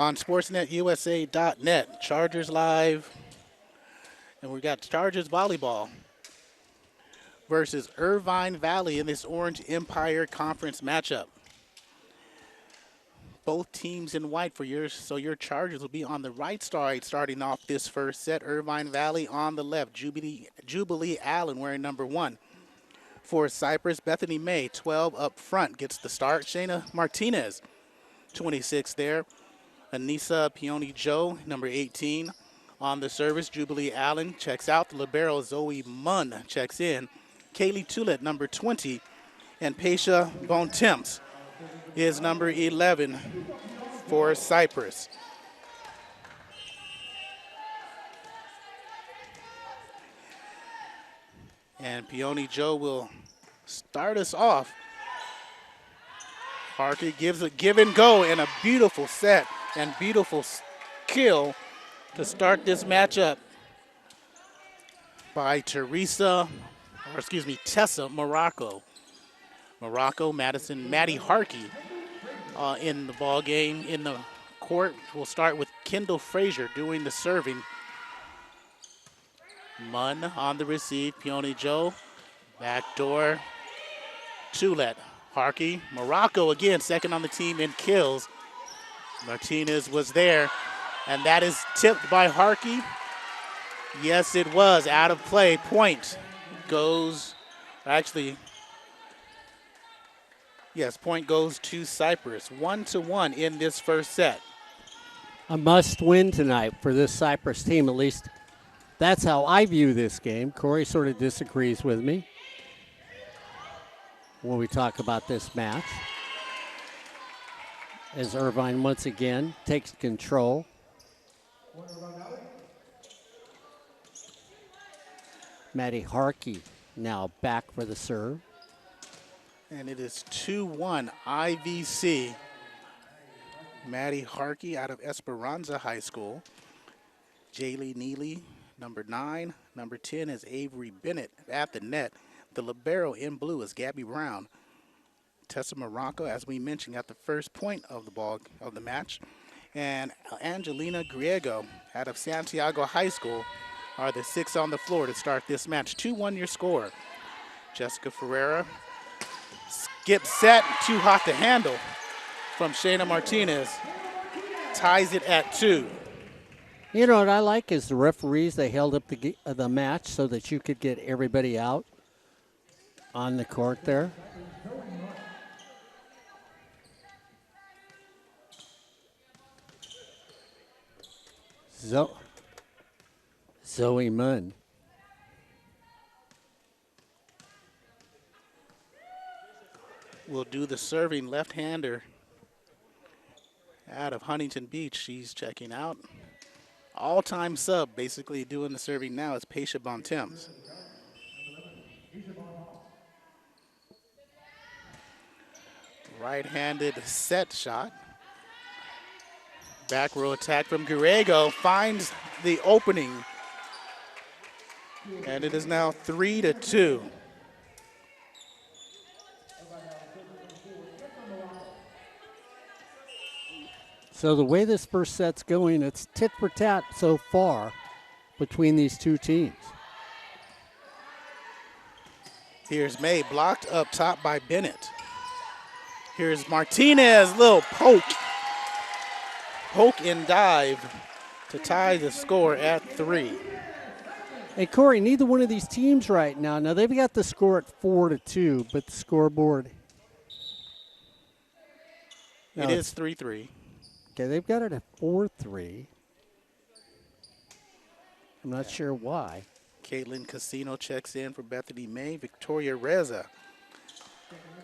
on sportsnetusa.net. Chargers live. And we got Chargers volleyball versus Irvine Valley in this Orange Empire Conference matchup. Both teams in white for yours, so your Chargers will be on the right side starting off this first set. Irvine Valley on the left. Jubilee Allen wearing number 1. For Cypress, Bethany May, 12 up front, gets the start. Shayna Martinez, 26 there. Anissa Peony Joe, number 18. On the service, Jubilee Allen checks out. The libero, Zoe Munn, checks in. Kaylee Tulet, number 20. And Paisha Bontemps is number 11 for Cypress. And Peony Joe will start us off. Harkey gives a give and go and a beautiful set and beautiful kill to start this matchup by Tessa Morocco. Maddie Harkey in the ball game. In the court, we'll start with Kendall Frazier doing the serving. Munn on the receive. Peony Joe, backdoor. Tulet, Harkey, Morocco again, second on the team in kills. Martinez was there, and that is tipped by Harkey. Yes, it was out of play. Point goes, point goes to Cypress. 1-1 in this first set. A must win tonight for this Cypress team, at least that's how I view this game. Corey sort of disagrees with me when we talk about this match. As Irvine once again takes control. Maddie Harkey now back for the serve. And it is 2-1 IVC. Maddie Harkey out of Esperanza High School. Jaylee Neely, number 9. Number 10 is Avery Bennett at the net. The libero in blue is Gabby Brown. Tessa Morocco, as we mentioned, got the first point of the match. And Angelina Griego out of Santiago High School are the 6 on the floor to start this match. 2-1 your score. Jessica Ferreira. Skip set, too hot to handle from Shayna Martinez. Ties it at 2. You know what I like is the referees, they held up the match so that you could get everybody out on the court there. Zoe Munn. Will do the serving left-hander out of Huntington Beach. She's checking out. All-time sub, basically doing the serving now, is Paisha Bontemps. Right-handed set shot. Back row attack from Griego, finds the opening. And it is now 3-2. So the way this first set's going, it's tit for tat so far between these two teams. Here's May, blocked up top by Bennett. Here's Martinez, little poke and dive to tie the score at 3. Hey, Corey, neither one of these teams right now, they've got the score at 4-2, but the scoreboard. It is 3-3. Okay, they've got it at 4-3. I'm not sure why. Caitlin Casino checks in for Bethany May. Victoria Reza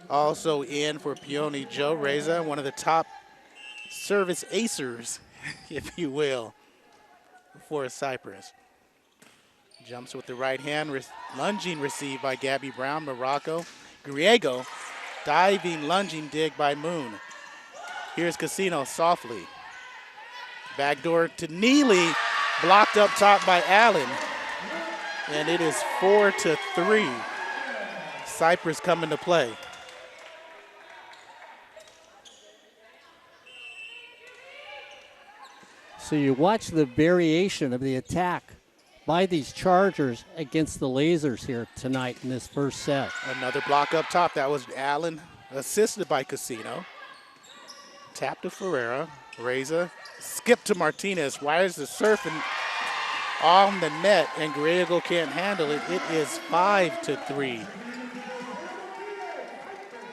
also in for Peony Joe. Reza, one of the top service acers, if you will, for Cypress. Jumps with the right hand, lunging receive by Gabby Brown. Morocco. Griego, diving, lunging dig by Moon. Here's Casino softly. Backdoor to Neely, blocked up top by Allen. And it is 4-3. Cypress coming to play. So you watch the variation of the attack by these Chargers against the Lasers here tonight in this first set. Another block up top. That was Allen, assisted by Casino. Tap to Ferreira. Reza. Skip to Martinez. Wires the surf and on the net, and Griego can't handle it. It is 5-3.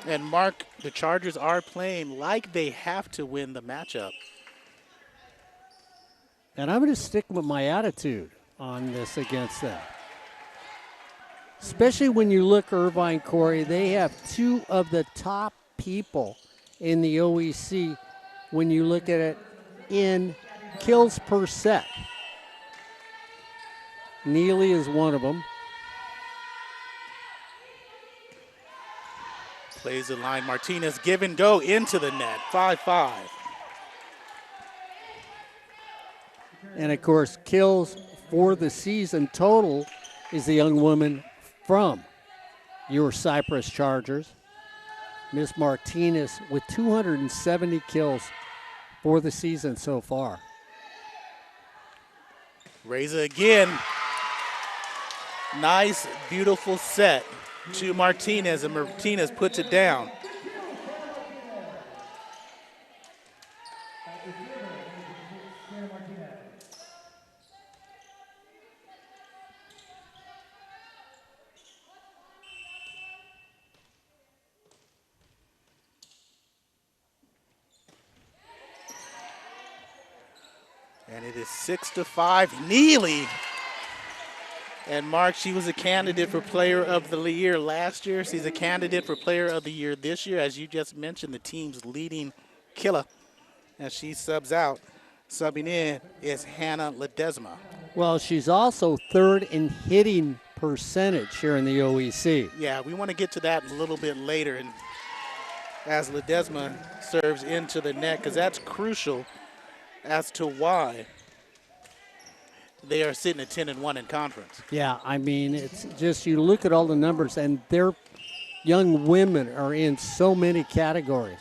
And Mark, the Chargers are playing like they have to win the matchup. And I'm going to stick with my attitude on this against them. Especially when you look, Irvine, Corey, they have two of the top people in the OEC when you look at it in kills per set. Neely is one of them. Plays the line. Martinez give and go into the net. 5-5. And, of course, kills for the season total is the young woman from your Cypress Chargers, Miss Martinez, with 270 kills for the season so far. Reza again. Nice, beautiful set to Martinez, and Martinez puts it down. And it is 6-5. Neely. And Mark, she was a candidate for Player of the Year last year. She's a candidate for Player of the Year this year. As you just mentioned, the team's leading killer as she subs out. Subbing in is Hannah Ledesma. Well, she's also third in hitting percentage here in the OEC. Yeah, we want to get to that a little bit later, and as Ledesma serves into the net, because that's crucial as to why they are sitting at 10-1 in conference. Yeah, I mean, it's just you look at all the numbers, and their young women are in so many categories.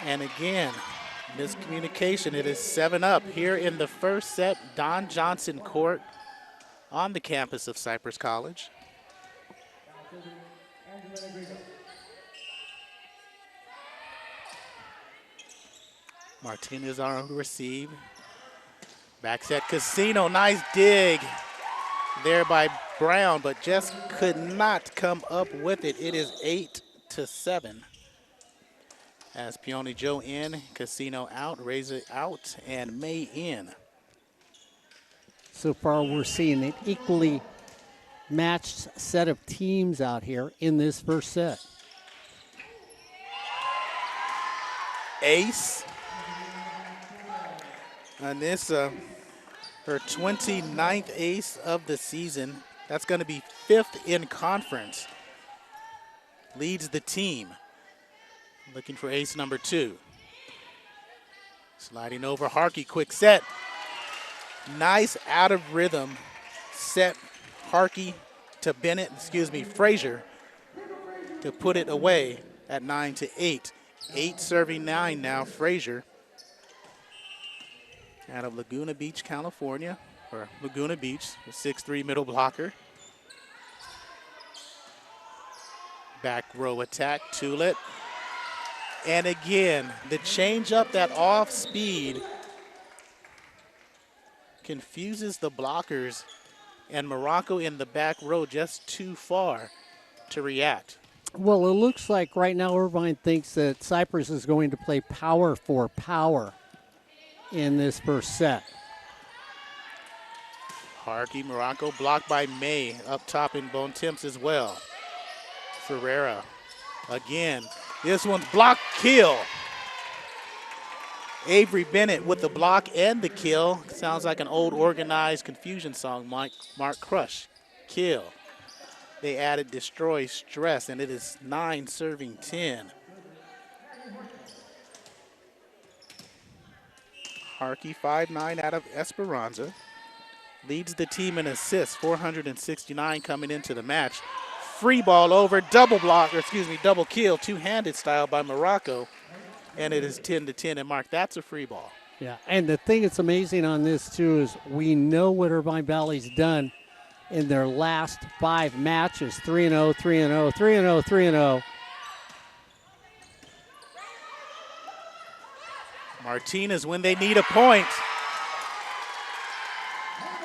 And again, miscommunication. It is 7-up here in the first set. Don Johnson Court on the campus of Cypress College. Martinez on receive. Back set Casino, nice dig there by Brown, but just could not come up with it. It is 8-7. As Peony Joe in, Casino out, Razor out, and May in. So far, we're seeing an equally matched set of teams out here in this first set. Ace. And this, her 29th ace of the season. That's going to be 5th in conference. Leads the team. Looking for ace number 2. Sliding over Harkey, quick set. Nice out of rhythm set. Harkey to Bennett, Frazier to put it away at 9-8. 8 serving 9 now, Frazier. Out of Laguna Beach, California, or Laguna Beach, a 6'3" middle blocker. Back row attack, Tulit. And again, the change up, that off speed, confuses the blockers, and Morocco in the back row just too far to react. Well, it looks like right now Irvine thinks that Cypress is going to play power for power in this first set. Harkey, Morocco blocked by May up top in Bone Temps as well. Ferreira again. This one's block, kill. Avery Bennett with the block and the kill. Sounds like an old organized confusion song, Mark Crush. Kill. They added destroy stress, and it is 9 serving 10. Harkey, 5'9" out of Esperanza. Leads the team in assists, 469 coming into the match. free ball over, double block, or excuse me, double kill, two-handed style by Morocco, and it is 10-10. And Mark, that's a free ball. Yeah, and the thing that's amazing on this, too, is we know what Irvine Valley's done in their last 5 matches, 3-0, 3-0, 3-0, 3-0. Martinez, when they need a point.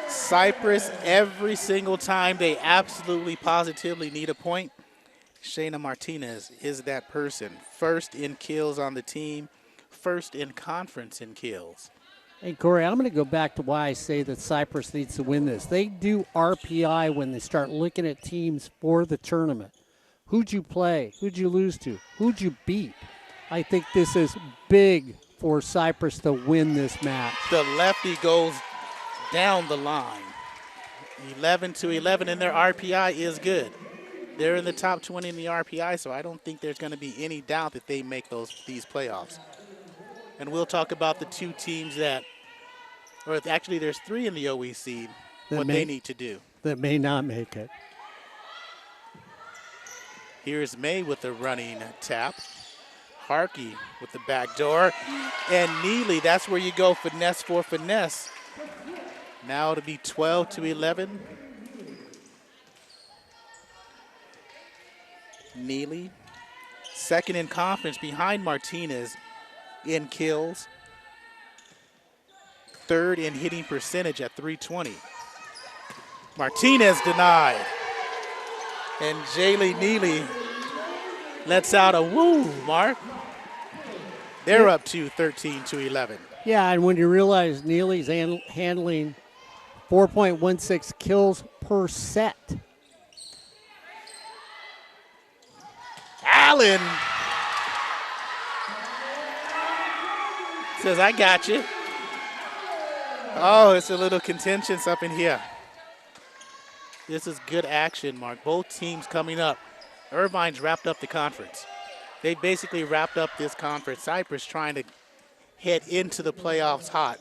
Cypress, every single time they absolutely positively need a point, Shayna Martinez is that person. First in kills on the team, first in conference in kills. Hey, Corey, I'm going to go back to why I say that Cypress needs to win this. They do RPI when they start looking at teams for the tournament. Who'd you play? Who'd you lose to? Who'd you beat? I think this is big for Cypress to win this match. The lefty goes down the line. 11-11, and their RPI is good. They're in the top 20 in the RPI, so I don't think there's going to be any doubt that they make these playoffs. And we'll talk about the 2 teams that, or actually there's 3 in the OEC, what they need to do. That may not make it. Here's May with the running tap. Harkey with the back door. And Neely, that's where you go finesse for finesse. Now it'll be 12-11. Neely, second in conference behind Martinez in kills. Third in hitting percentage at .320. Martinez denied. And Jaylee Neely lets out a woo, Mark. They're up to 13-11. Yeah, and when you realize Neely's handling 4.16 kills per set. Allen says, I got you. Oh, it's a little contentious up in here. This is good action, Mark. Both teams coming up. Irvine's wrapped up the conference. They basically wrapped up this conference. Cypress trying to head into the playoffs hot.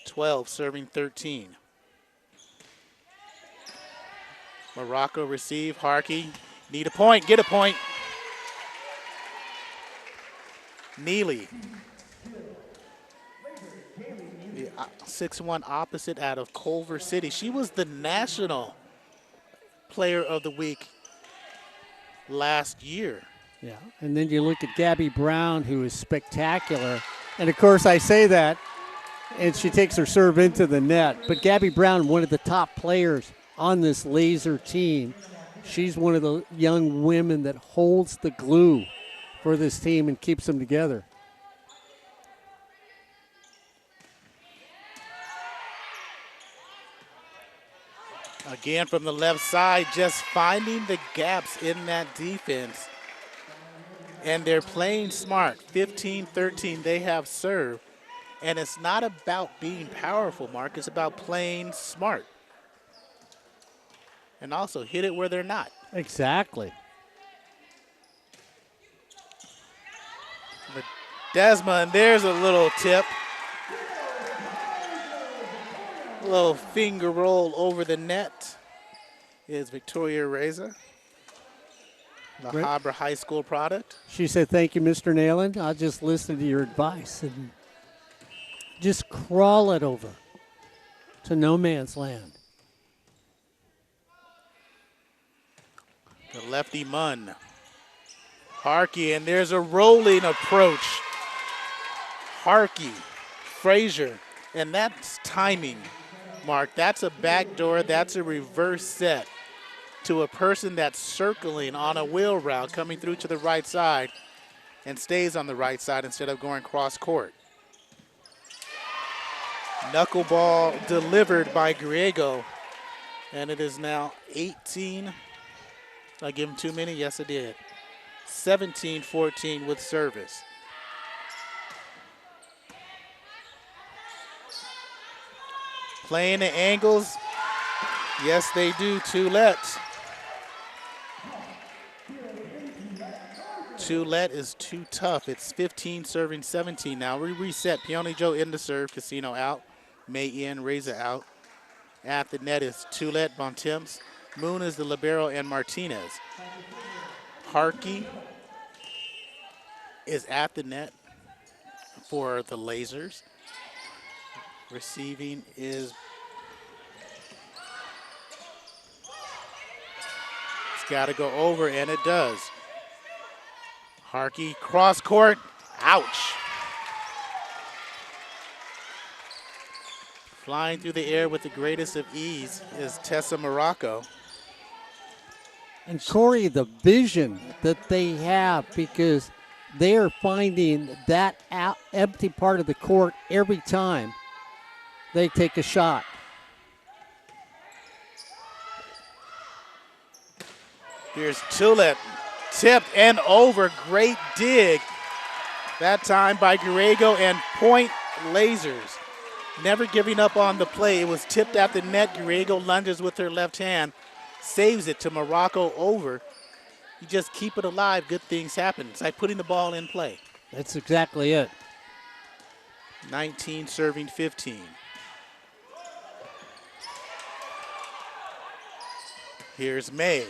12 serving 13. Morocco receive. Harkey, need a point, get a point. Neely. The 6'1" opposite out of Culver City. She was the national player of the week last year. Yeah, and then you look at Gabby Brown, who is spectacular. And, of course, I say that, and she takes her serve into the net. But Gabby Brown, one of the top players on this laser team. She's one of the young women that holds the glue for this team and keeps them together. Again from the left side, just finding the gaps in that defense. And they're playing smart. 15-13, they have serve. And it's not about being powerful, Mark. It's about playing smart. And also hit it where they're not. Exactly. Desma, and there's a little tip. A little finger roll over the net is Victoria Reza, the Harbor High School product. She said, thank you, Mr. Neyland. I'll just listen to your advice and just crawl it over to no man's land. The lefty Munn. Harkey, and there's a rolling approach. Harkey, Frazier, and that's timing, Mark. That's a backdoor, that's a reverse set to a person that's circling on a wheel route coming through to the right side and stays on the right side instead of going cross court. Knuckleball delivered by Griego, and it is now 18. I give him too many? Yes, I did. 17-14 with service. Playing the angles. Yes, they do. Toulette. Toulette is too tough. It's 15 serving 17 now. We reset. Peony Joe in the serve. Casino out. May in. Reza out. At the net is Toulette, Bontemps. Moon is the libero, and Martinez. Harkey is at the net for the Lasers. Receiving is, it's got to go over, and it does. Harkey cross court, ouch. Flying through the air with the greatest of ease is Tessa Morocco. And Corey, the vision that they have, because they are finding that empty part of the court every time they take a shot. Here's Tulip, tipped and over, great dig. That time by Griego, and point Lasers. Never giving up on the play. It was tipped at the net. Griego lunges with her left hand, saves it to Morocco over. You just keep it alive, good things happen. It's like putting the ball in play. That's exactly it. 19 serving 15. Here's May.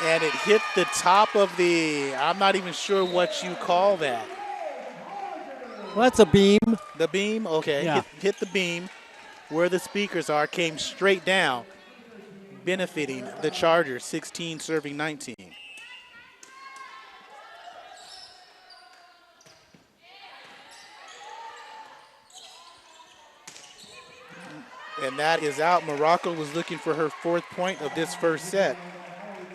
And it hit the top of the, I'm not even sure what you call that. Well, that's a beam. The beam, okay. Yeah. Hit the beam where the speakers are, came straight down, benefiting the Chargers, 16 serving 19. And that is out. Morocco was looking for her 4th point of this first set.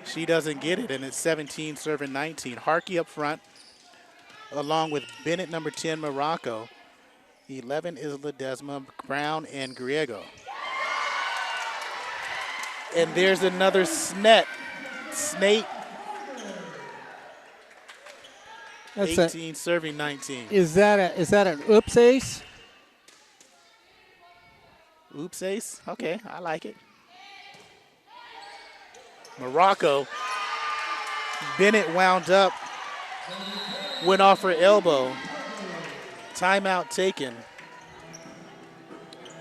She doesn't get it, and it's 17 serving 19. Harkey up front, along with Bennett, number 10, Morocco. 11 is Ledesma, Brown, and Griego. And there's another snake. That's 18 serving 19. Is that an oops ace? Oops ace. Okay, I like it. Morocco. Bennett wound up, went off her elbow. Timeout taken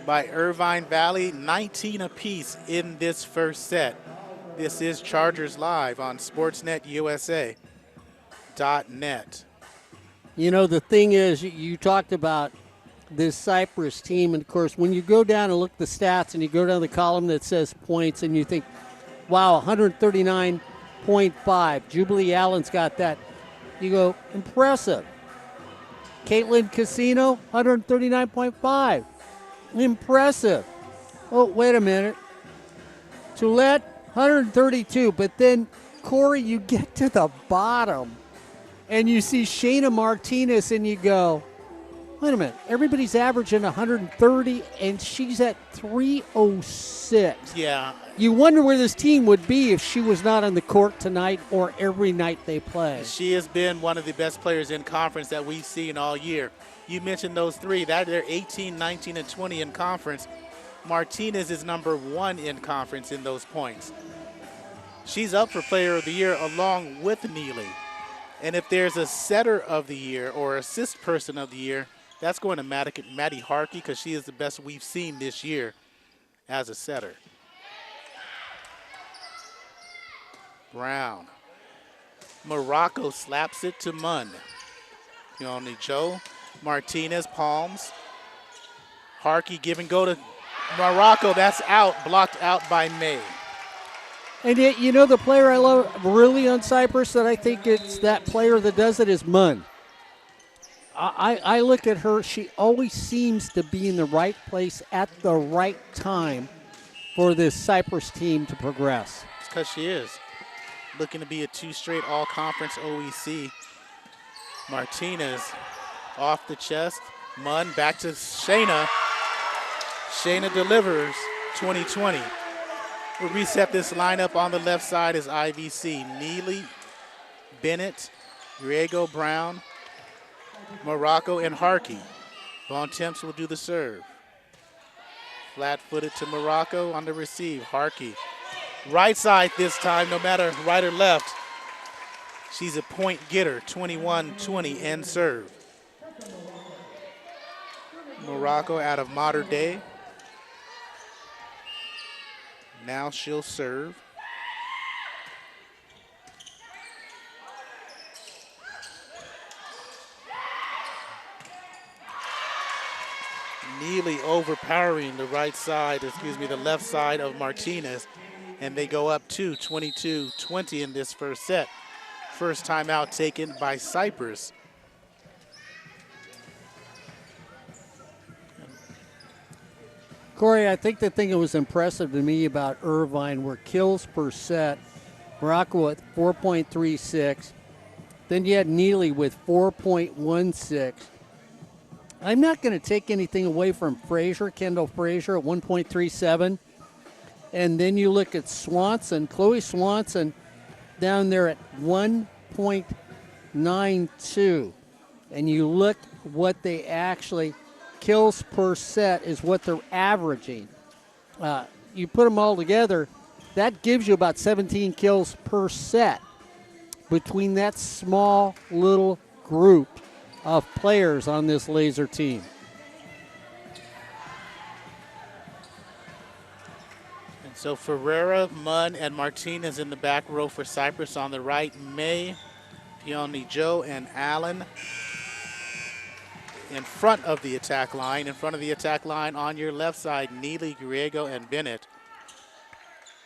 by Irvine Valley. 19 apiece in this first set. This is Chargers Live on SportsNetUSA.net. You know, the thing is, you talked about this Cypress team, and of course, when you go down and look at the stats and you go down the column that says points and you think, wow, 139.5, Jubilee Allen's got that. You go, impressive. Caitlin Casino, 139.5. Impressive. Oh, wait a minute. Toulette, 132. But then, Corey, you get to the bottom, and you see Shayna Martinez, and you go, wait a minute. Everybody's averaging 130, and she's at 306. Yeah. You wonder where this team would be if she was not on the court tonight or every night they play. She has been one of the best players in conference that we've seen all year. You mentioned those three. They're 18, 19, and 20 in conference. Martinez is number 1 in conference in those points. She's up for Player of the Year along with Neyland. And if there's a setter of the year or assist person of the year, that's going to Maddie Harkey, because she is the best we've seen this year as a setter. Brown. Morocco slaps it to Munn. Keone Joe. Martinez palms. Harkey give and go to Morocco. That's out. Blocked out by May. And yet, you know, the player I love really on Cypress that I think it's that player that does it is Munn. I look at her. She always seems to be in the right place at the right time for this Cypress team to progress. It's because she is. Looking to be a 2 straight all-conference OEC. Martinez off the chest. Munn back to Shayna. Shayna delivers 20-20. We'll reset this lineup. On the left side is IVC. Neely, Bennett, Griego, Brown, Morocco, and Harkey. Bontemps will do the serve. Flat-footed to Morocco on the receive. Harkey. Right side this time, no matter right or left. She's a point getter, 21-20 and serve. Morocco out of Mater Dei. Now she'll serve. Neely overpowering the the left side of Martinez. And they go up to 22-20 in this first set. First timeout taken by Cypress. Corey, I think the thing that was impressive to me about Irvine were kills per set. Morocco with 4.36. Then you had Neely with 4.16. I'm not going to take anything away from Kendall Frazier at 1.37. And then you look at Swanson, Chloe Swanson down there at 1.92. And you look what they actually, kills per set is what they're averaging. You put them all together, that gives you about 17 kills per set between that small little group of players on this Laser team. And so Ferreira, Munn, and Martinez in the back row for Cypress. On the right, May, Peony Joe, and Allen in front of the attack line. In front of the attack line on your left side, Neely, Griego, and Bennett.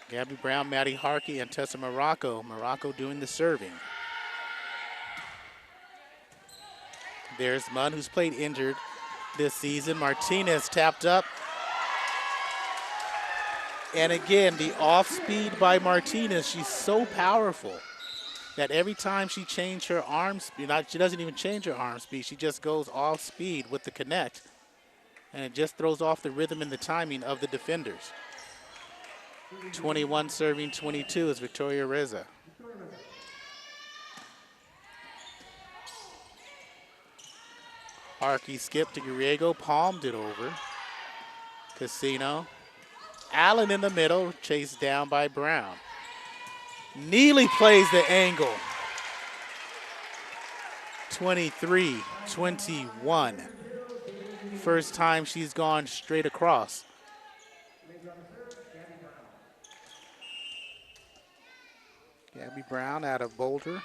Gabby Brown, Maddie Harkey, and Tessa Morocco. Morocco doing the serving. There's Munn, who's played injured this season. Martinez tapped up. And again, the off speed by Martinez, she's so powerful that every time she changes her arm speed, she doesn't even change her arm speed, she just goes off speed with the connect. And it just throws off the rhythm and the timing of the defenders. 21 serving 22 is Victoria Reza. Harkey skipped to Griego, palmed it over. Casino. Allen in the middle, chased down by Brown. Neely plays the angle. 23-21. First time she's gone straight across. Gabby Brown out of Boulder.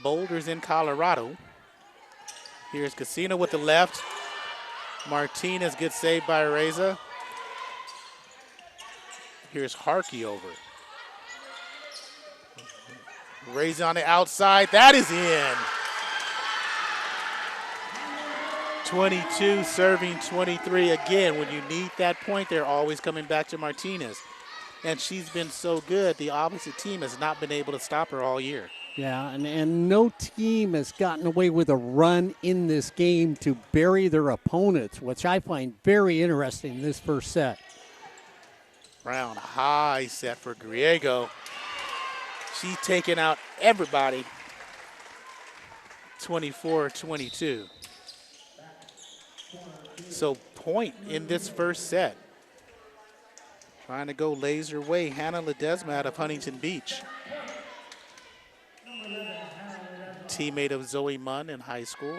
Boulder's in Colorado. Here's Casino with the left. Martinez gets saved by Reza. Here's Harkey over. Reza on the outside. That is in. 22 serving 23. Again, when you need that point, they're always coming back to Martinez. And she's been so good, the opposite team has not been able to stop her all year. Yeah, and no team has gotten away with a run in this game to bury their opponents, which I find very interesting in this first set. Brown, high set for Griego. She's taking out everybody. 24-22. So point in this first set. Trying to go Laser way, Hannah Ledesma out of Huntington Beach. Teammate of Zoe Munn in high school.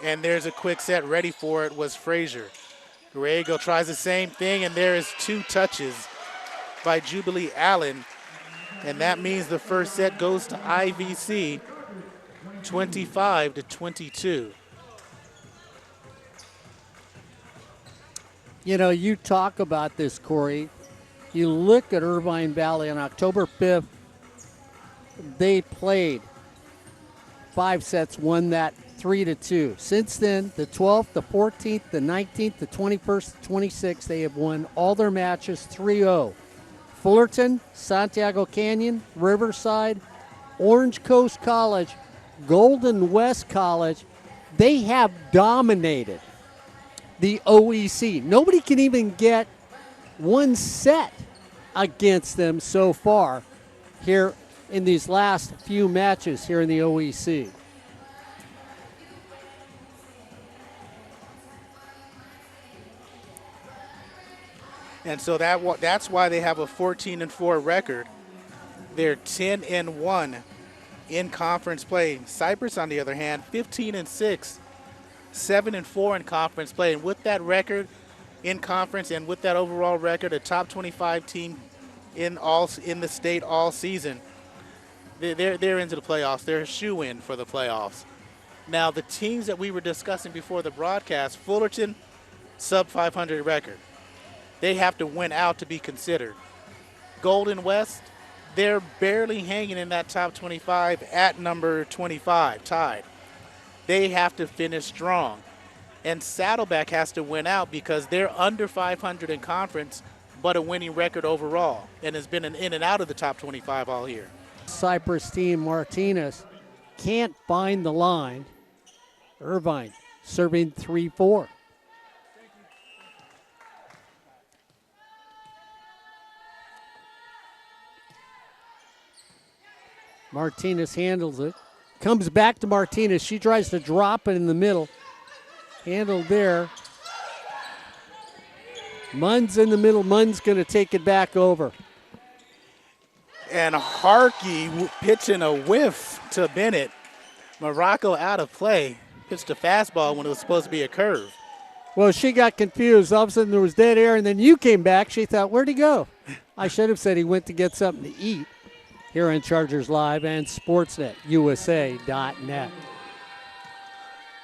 And there's a quick set. Ready for it was Frazier. Griego tries the same thing, and there is 2 touches by Jubilee Allen. And that means the first set goes to IVC, 25-22. You know, you talk about this, Corey. You look at Irvine Valley on October 5th, they played 5 sets, won that 3-2. Since then, the 12th, the 14th, the 19th, the 21st, the 26th, they have won all their matches 3-0. Fullerton, Santiago Canyon, Riverside, Orange Coast College, Golden West College, they have dominated the OEC. Nobody can even get one set against them so far here in these last few matches here in the OEC. And so that's why they have a 14-4 record. They're 10-1 in conference play. Cypress, on the other hand, 15-6 7-4 in conference play. And with that record in conference and with that overall record, a top 25 team in the state all season, they're into the playoffs. They're a shoe-in for the playoffs. Now, the teams that we were discussing before the broadcast, Fullerton, sub 500 record. They have to win out to be considered. Golden West, they're barely hanging in that top 25 at number 25, tied. They have to finish strong. And Saddleback has to win out because they're under 500 in conference, but a winning record overall, and has been in and out of the top 25 all year. Cypress team, Martinez, can't find the line. Irvine serving 3-4. Martinez handles it. Comes back to Martinez. She tries to drop it in the middle. Handled there. Munn's in the middle. Munn's going to take it back over. And Harkey pitching a whiff to Bennett. Morocco out of play. Pitched a fastball when it was supposed to be a curve. Well, she got confused. All of a sudden there was dead air, and then you came back. She thought, where'd he go? I should have said he went to get something to eat. Here on Chargers Live and SportsNetUSA.net.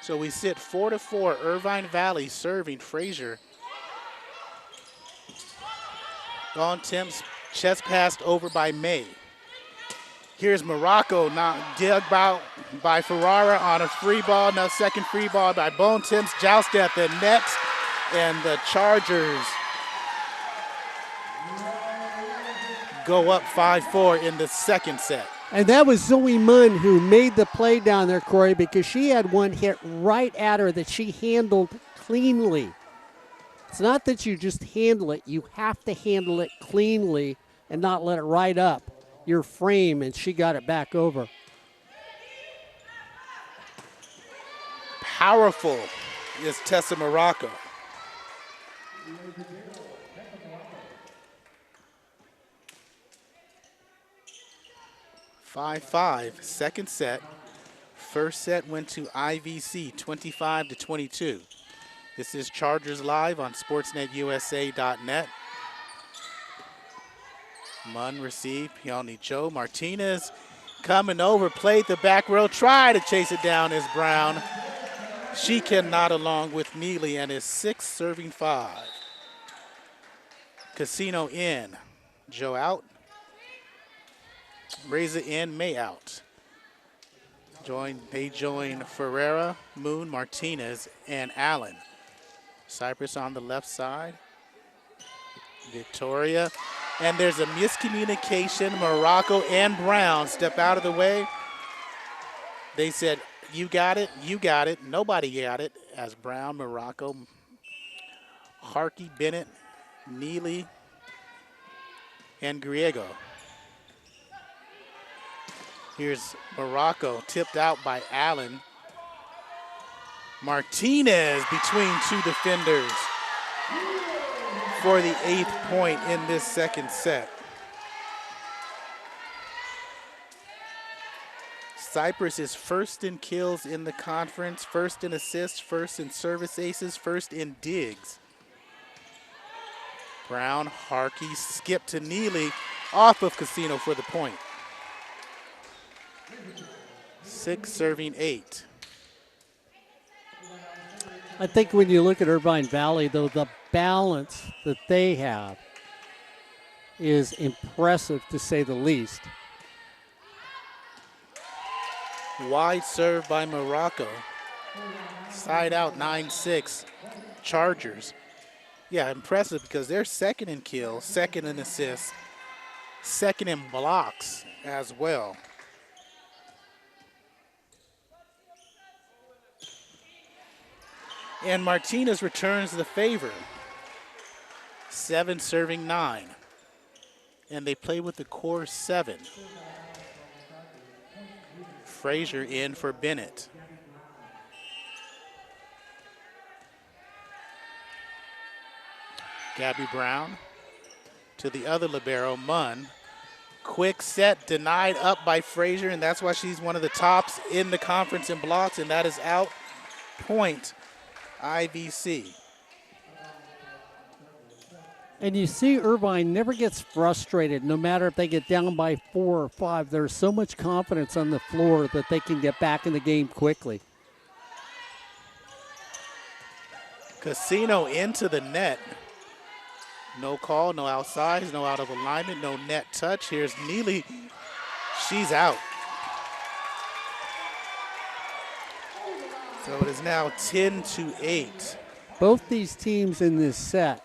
So we sit 4-4. Irvine Valley serving Frazier. Dawn Timms chest passed over by May. Here's Morocco now dug out by Ferrara on a free ball. Now second free ball by Bone Timms. Joust at the net, and the Chargers go up 5-4 in the second set. And that was Zoe Munn who made the play down there, Corey, because she had one hit right at her that she handled cleanly. It's not that you just handle it. You have to handle it cleanly and not let it ride up your frame, and she got it back over. Powerful is Tessa Morocco. (5-5), second set. First set went to IVC, 25-22. This is Chargers Live on SportsNetUSA.net. Munn received, Peony Joe. Martinez coming over, played the back row, tried to chase it down is Brown. She cannot, along with Neely, and is 6 serving 5. Casino in, Joe out. Reza in, May out. They join Ferreira, Moon, Martinez, and Allen. Cypress on the left side. Victoria. And there's a miscommunication. Morocco and Brown step out of the way. They said, you got it, you got it. Nobody got it, as Brown, Morocco, Harkey, Bennett, Neely, and Griego. Here's Morocco, tipped out by Allen. Martinez between two defenders for the 8th point in this second set. Cypress is first in kills in the conference, first in assists, first in service aces, first in digs. Brown, Harkey, skip to Neely, off of Casino for the point. 6 serving 8. I think when you look at Irvine Valley, though, the balance that they have is impressive, to say the least. Wide serve by Morocco. Side out 9-6 Chargers. Yeah, impressive because they're second in kills, second in assists, second in blocks as well. And Martinez returns the favor. 7 serving 9. And they play with the core 7. Frazier in for Bennett. Gabby Brown to the other libero, Munn. Quick set denied up by Frazier, and that's why she's one of the tops in the conference in blocks, and that is out. Point IVC. And you see Irvine never gets frustrated, no matter if they get down by 4 or 5. There's so much confidence on the floor that they can get back in the game quickly. Casino into the net. No call, no outsides, no out of alignment, no net touch. Here's Neely. She's out. So it is now 10-8. Both these teams in this set,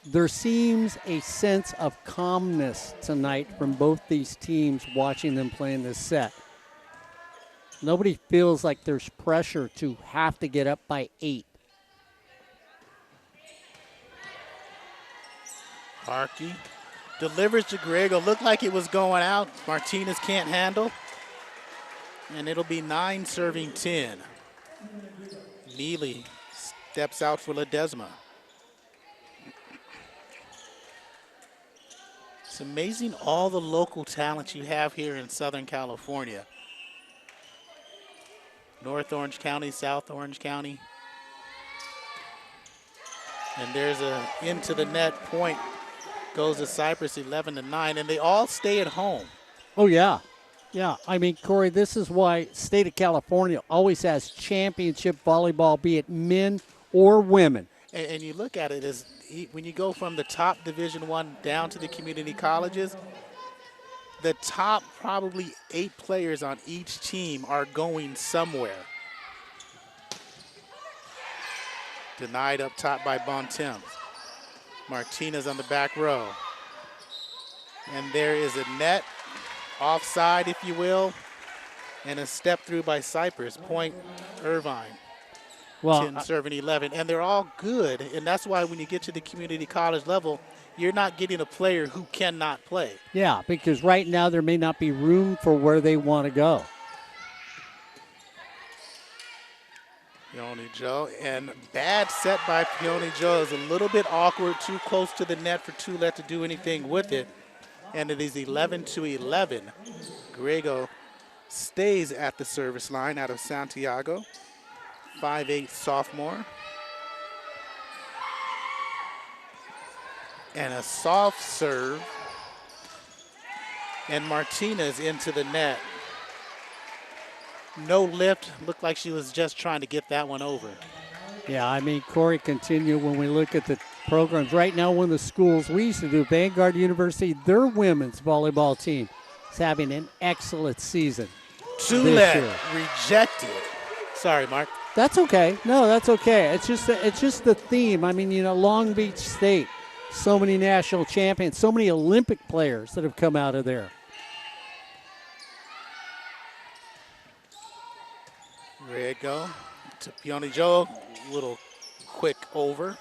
there seems a sense of calmness tonight from both these teams watching them play in this set. Nobody feels like there's pressure to have to get up by 8. Harkey delivers to Griego. Looked like it was going out. Martinez can't handle. And it'll be 9 serving 10. Neely steps out for Ledesma. It's amazing all the local talent you have here in Southern California. North Orange County, South Orange County. And there's a into the net point. Goes to Cypress 11-9, and they all stay at home. Oh, yeah. Yeah, I mean, Corey, this is why state of California always has championship volleyball, be it men or women. And you look at it as when you go from the top Division I down to the community colleges, the top probably 8 players on each team are going somewhere. Denied up top by Bontemps. Martinez on the back row. And there is a net, offside if you will, and a step through by Cypress. Point Irvine. Well, 10 serving 11. And they're all good, and that's why when you get to the community college level, you're not getting a player who cannot play. Yeah, because right now there may not be room for where they want to go. Peony Joe, and bad set by Peony Joe. Is a little bit awkward, too close to the net for Tulette to do anything with it. And it is 11-11. Griego stays at the service line out of Santiago. 5'8" sophomore. And a soft serve. And Martinez into the net. No lift. Looked like she was just trying to get that one over. Yeah, I mean, Corey, continue when we look at the programs. Right now, one of the schools we used to do, Vanguard University, their women's volleyball team is having an excellent season. Tulette rejected. Sorry, Mark. That's okay. No, that's okay. It's just the theme. I mean, you know, Long Beach State, so many national champions, so many Olympic players that have come out of there. Griego to Peony Joe, little quick over.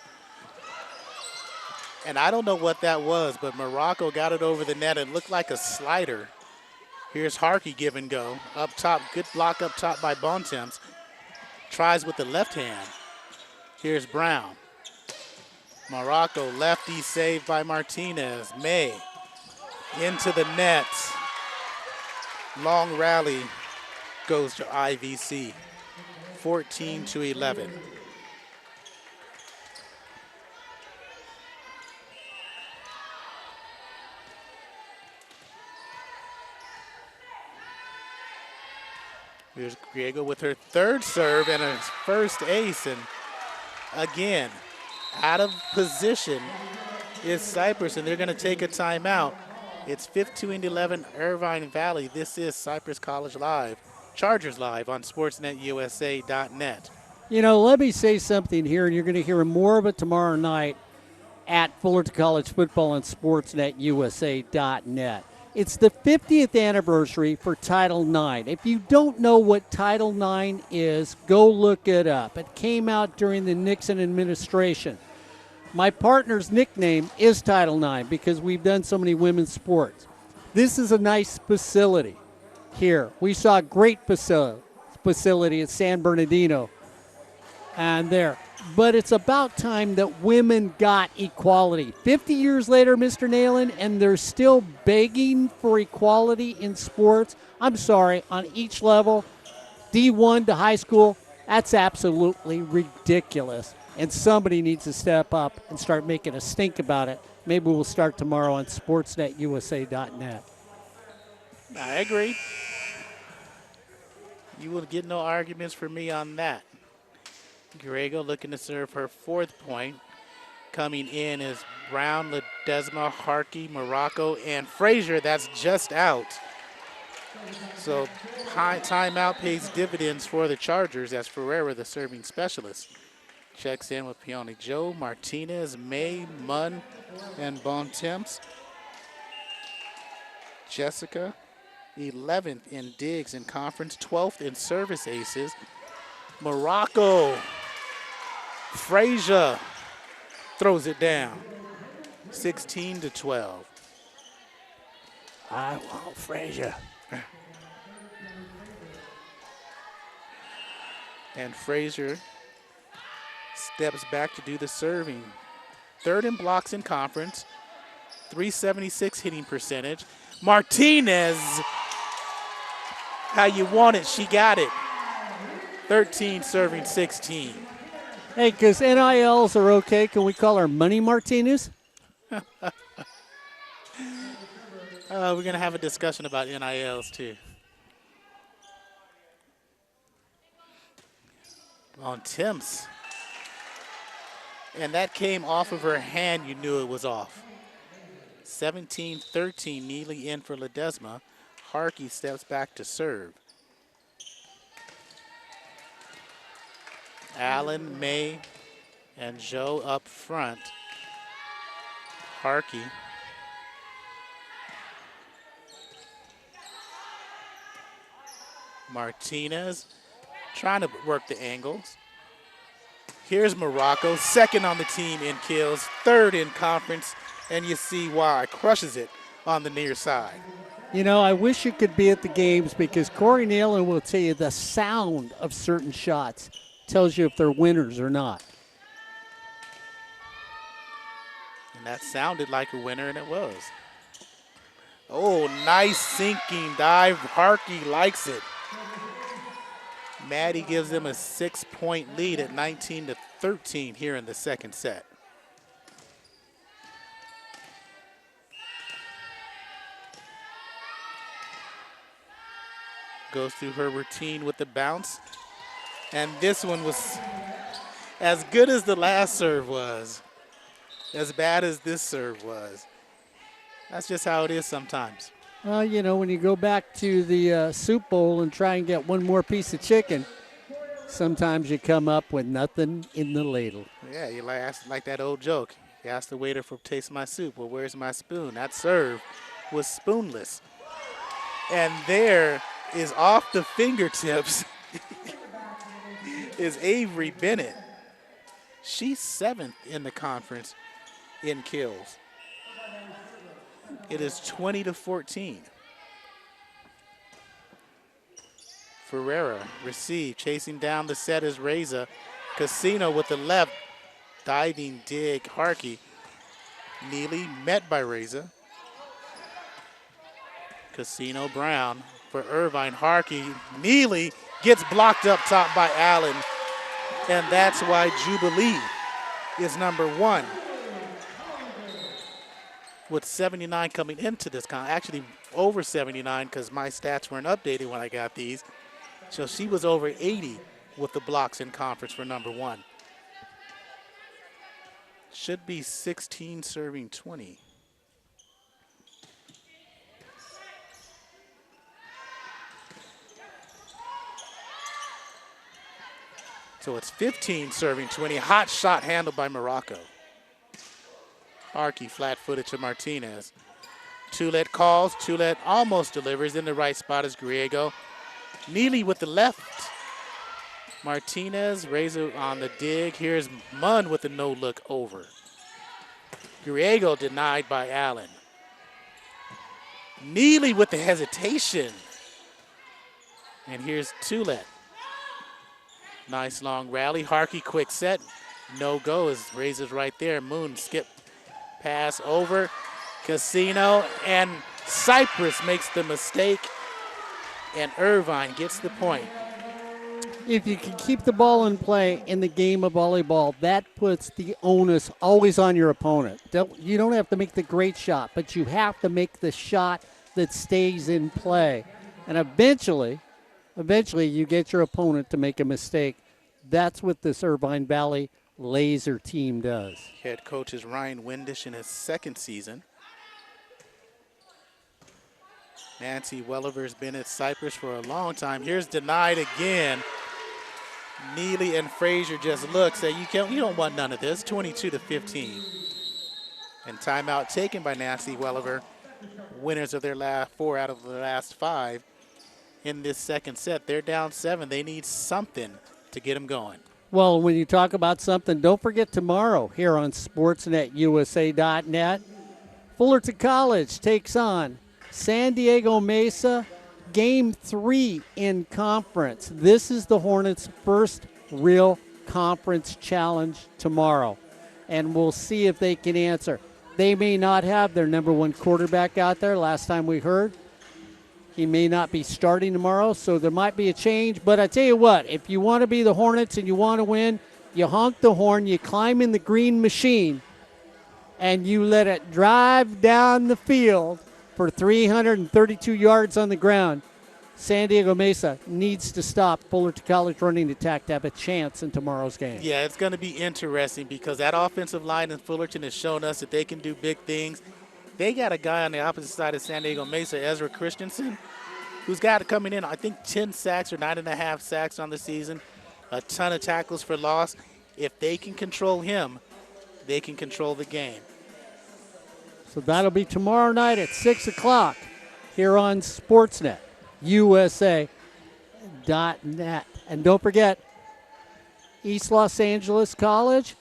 And I don't know what that was, but Morocco got it over the net and looked like a slider. Here's Harkey give and go. Up top, good block up top by Bontemps. Tries with the left hand. Here's Brown. Morocco lefty saved by Martinez. May into the net. Long rally goes to IVC. 14-11. Here's Griego with her third serve and her first ace. And again, out of position is Cypress, and they're going to take a timeout. It's 15-11 Irvine Valley. This is Cypress College Live. Chargers Live on SportsNetUSA.net. You know, let me say something here, and you're going to hear more of it tomorrow night at Fullerton College Football on SportsNetUSA.net. It's the 50th anniversary for Title IX. If you don't know what Title IX is, go look it up. It came out during the Nixon administration. My partner's nickname is Title IX because we've done so many women's sports. This is a nice facility here. We saw a great facility at San Bernardino and there. But it's about time that women got equality. 50 years later, Mr. Neyland, and they're still begging for equality in sports. I'm sorry, on each level, D1 to high school, That's absolutely ridiculous. And somebody needs to step up and start making a stink about it. Maybe we'll start tomorrow on sportsnetusa.net. I agree. You will get no arguments from me on that. Griego looking to serve her 4th point. Coming in is Brown, Ledesma, Harkey, Morocco, and Frazier. That's just out. So timeout pays dividends for the Chargers as Ferreira, the serving specialist, checks in with Peony Joe, Martinez, May, Munn, and Bontemps. Jessica, 11th in digs in conference, 12th in service aces. Morocco, Frazier throws it down, 16-12. I want Frazier. And Frazier steps back to do the serving. 3rd in blocks in conference, 376 hitting percentage. Martinez, how you want it, she got it. 13 serving 16. Hey, because NILs are okay, can we call her Money Martinez? We're going to have a discussion about NILs too. On Tim's. And that came off of her hand, you knew it was off. 17-13, Neely in for Ledesma. Harkey steps back to serve. Allen, May, and Joe up front. Harkey. Martinez trying to work the angles. Here's Morocco, 2nd on the team in kills, 3rd in conference, and you see why. Crushes it on the near side. You know, I wish you could be at the games because Corey Neyland will tell you the sound of certain shots tells you if they're winners or not. And that sounded like a winner, and it was. Oh, nice sinking dive. Harkey likes it. Maddie gives them a 6-point lead at 19-13 here in the 2nd set. Goes through her routine with the bounce. And this one was as good as the last serve was, as bad as this serve was. That's just how it is sometimes. Well, you know, when you go back to the soup bowl and try and get one more piece of chicken, sometimes you come up with nothing in the ladle. Yeah, you like that old joke. You ask the waiter for taste my soup. Well, where's my spoon? That serve was spoonless. And there is off the fingertips is Avery Bennett. She's 7th in the conference in kills. It is 20-14. Ferreira receive, chasing down the set is Reza. Casino with the left, diving dig Harkey. Neely met by Reza. Casino Brown for Irvine. Harkey. Neely gets blocked up top by Allen. And that's why Jubilee is number 1. With 79 coming into this actually over 79 because my stats weren't updated when I got these. So she was over 80 with the blocks in conference for number 1. Should be 16 serving 20. So it's 15 serving 20. Hot shot handled by Morocco. Harkey flat-footed to Martinez. Toulet calls. Toulet almost delivers. In the right spot is Griego. Neely with the left. Martinez, Reza on the dig. Here's Munn with the no-look over. Griego denied by Allen. Neely with the hesitation. And here's Toulet. Nice long rally. Harkey quick set. No go as Reza's right there. Moon skip. Pass over, Casino, and Cypress makes the mistake, and Irvine gets the point. if you can keep the ball in play in the game of volleyball, that puts the onus always on your opponent. You don't have to make the great shot, but you have to make the shot that stays in play. And eventually you get your opponent to make a mistake. That's what this Irvine Valley Laser team does. Head coach is Ryan Windish in his second season. Nancy Welliver's been at Cypress for a long time. Here's denied again. Neely and Frazier just look, say you don't want none of this. 22-15. And timeout taken by Nancy Welliver. Winners of their last 4 out of the last 5 in this second set. They're down 7. They need something to get them going. Well, when you talk about something, don't forget tomorrow here on SportsNetUSA.net. Fullerton College takes on San Diego Mesa. Game 3 in conference. This is the Hornets' first real conference challenge tomorrow. And we'll see if they can answer. They may not have their number 1 quarterback out there. Last time we heard, he may not be starting tomorrow, so there might be a change. But I tell you what, if you want to be the Hornets and you want to win, you honk the horn, you climb in the green machine, and you let it drive down the field for 332 yards on the ground. San Diego Mesa needs to stop Fullerton College running attack to have a chance in tomorrow's game. Yeah, it's going to be interesting because that offensive line in Fullerton has shown us that they can do big things. They got a guy on the opposite side of San Diego Mesa, Ezra Christensen, who's got coming in, I think, 10 sacks or 9.5 sacks on the season, a ton of tackles for loss. If they can control him, they can control the game. So that'll be tomorrow night at 6 o'clock here on SportsNetUSA.net. And don't forget, East Los Angeles College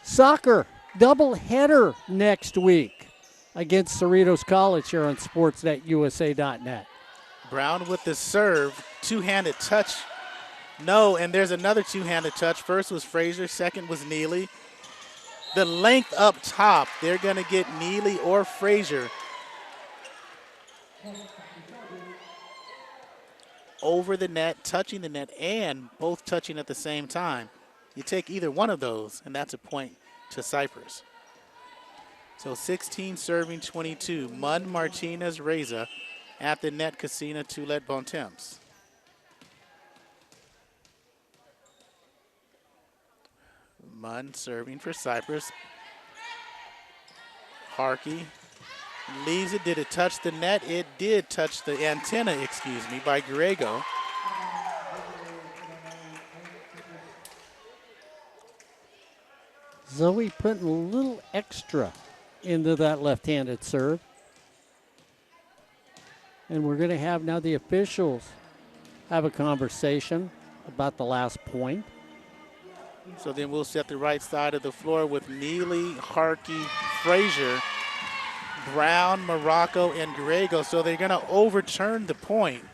soccer doubleheader next week against Cerritos College here on SportsNetUSA.net. Brown with the serve, two-handed touch. No, and there's another two-handed touch. First was Frazier, second was Neely. The length up top, they're going to get Neely or Frazier over the net, touching the net, and both touching at the same time. You take either one of those, and that's a point to Cypress. So 16 serving 22. Munn, Martinez, Reza at the net, Casina, Toulet, Bontemps. Munn serving for Cypress. Harkey leaves it. Did it touch the net? It did touch the antenna, by Grego. Zoe putting a little extra into that left-handed serve. And we're going to have now the officials have a conversation about the last point. So then we'll set the right side of the floor with Neely, Harkey, Frazier, Brown, Morocco, and Grego. So they're going to overturn the point.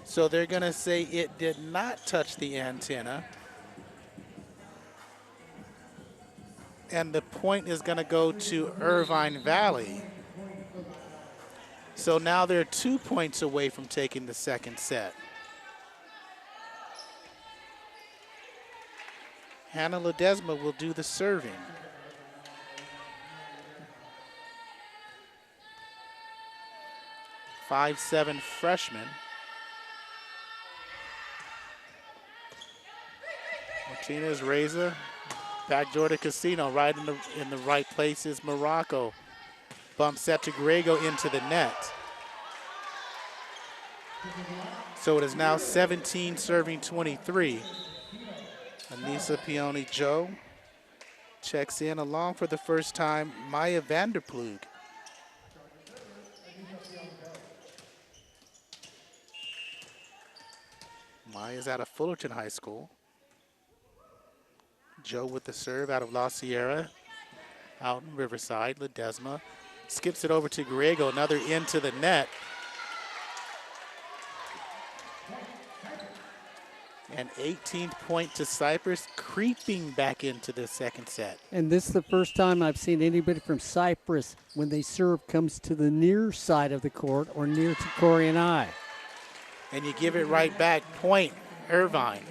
So they're going to say it did not touch the antenna. And the point is going to go to Irvine Valley. So now they're 2 points away from taking the second set. Hannah Ledesma will do the serving. .57 freshman. Martinez, Reza, backdoor to Casino, right in the right place is Morocco. Bump set to Grego into the net. So it is now 17 serving 23. Anissa Peony Joe checks in along for the first time, Maya Vanderplug. Maya's out of Fullerton High School. Joe with the serve out of La Sierra, out in Riverside. Ledesma skips it over to Grego, another into the net. An 18th point to Cypress, creeping back into the second set. And this is the first time I've seen anybody from Cypress, when they serve, comes to the near side of the court or near to Corey and I. and you give it right back. Point, Irvine.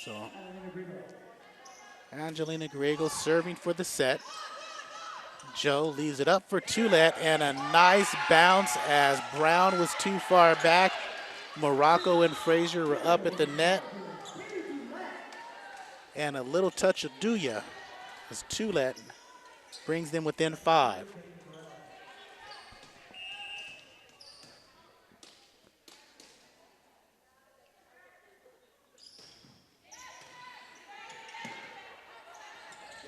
So, Angelina Griego serving for the set. Joe leaves it up for Toulet, and a nice bounce as Brown was too far back. Morocco and Frazier were up at the net. And a little touch of Duya as Toulet brings them within 5.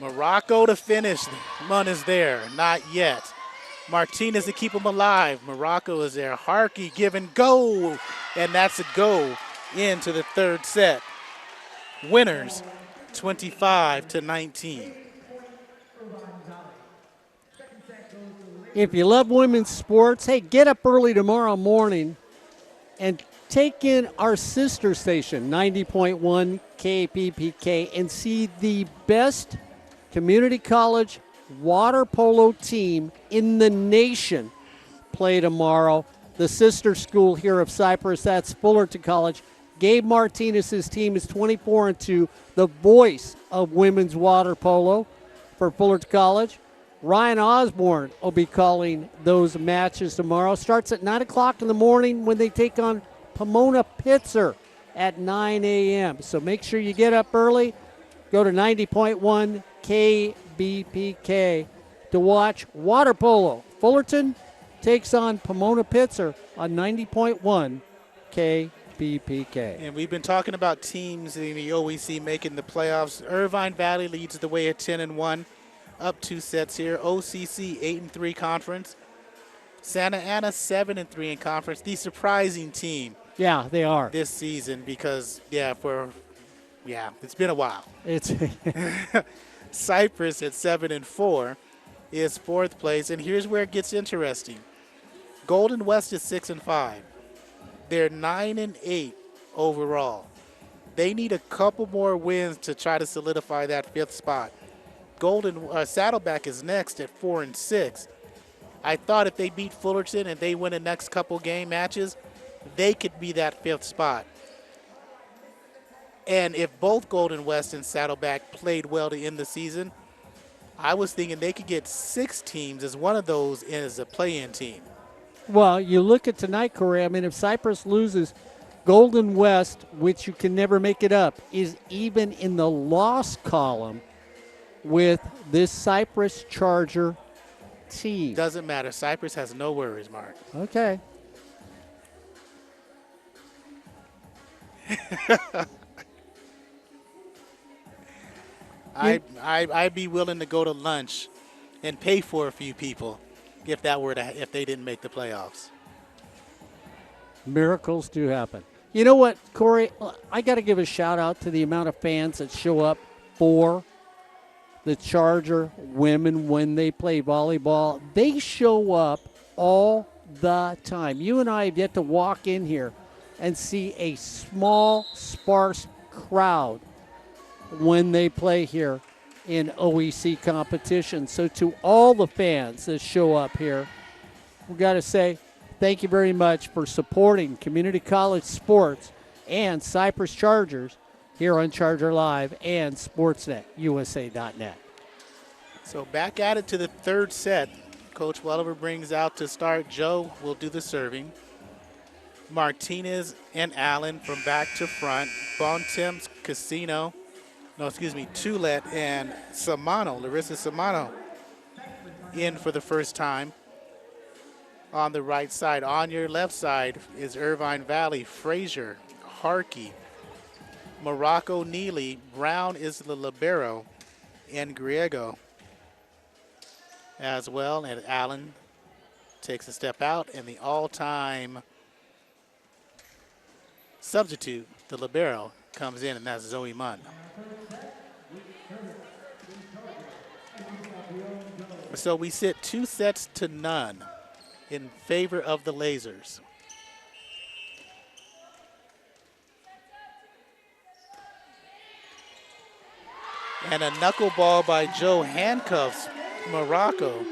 Morocco to finish. Munn is there. Not yet. Martinez to keep him alive. Morocco is there. Harkey give and go. And that's a go into the third set. Winners 25-19. If you love women's sports, hey, get up early tomorrow morning and take in our sister station, 90.1 KPPK, and see the best community college water polo team in the nation play tomorrow. The sister school here of Cypress, that's Fullerton College. Gabe Martinez's team is 24-2, the voice of women's water polo for Fullerton College. Ryan Osborne will be calling those matches tomorrow. Starts at 9 o'clock in the morning when they take on Pomona Pitzer at 9 a.m. So make sure you get up early. Go to 90.1 KBPK to watch water polo. Fullerton takes on Pomona Pitzer on 90.1 KBPK. And we've been talking about teams in the OEC making the playoffs. Irvine Valley leads the way at 10-1. Up 2 sets here. OCC 8-3 conference. Santa Ana 7-3 in conference. The surprising team. Yeah, they are. This season because, it's been a while. It's Cypress at 7-4 is 4th place. And here's where it gets interesting. Golden West is 6-5. They're 9-8 overall. They need a couple more wins to try to solidify that 5th spot. Saddleback is next at 4-6. I thought if they beat Fullerton and they win the next couple game matches, they could be that 5th spot. And if both Golden West and Saddleback played well to end the season, I was thinking they could get 6 teams as one of those as a play-in team. Well, you look at tonight, Corey. I mean, if Cypress loses, Golden West, which you can never make it up, is even in the loss column with this Cypress Charger team. Doesn't matter. Cypress has no worries, Mark. Okay. I'd be willing to go to lunch and pay for a few people if they didn't make the playoffs. Miracles do happen. You know what, Corey? I got to give a shout out to the amount of fans that show up for the Charger women when they play volleyball. They show up all the time. You and I have yet to walk in here and see a small, sparse crowd when they play here in OEC competition. So to all the fans that show up here, we got to say thank you very much for supporting community college sports and Cypress Chargers here on Charger Live and SportsNetUSA.net. So back at it to the 3rd set. Coach Welliver brings out to start. Joe will do the serving. Martinez and Allen from back to front. Bontemps, Toulet and Larissa Samano in for the first time on the right side. On your left side is Irvine Valley, Frazier, Harkey, Morocco, Neely. Brown is the libero, and Griego as well. And Allen takes a step out, and the all-time substitute, the libero, comes in, and that's Zoe Munn. So we sit 2-0 in favor of the Lasers. And a knuckleball by Joe handcuffs Morocco.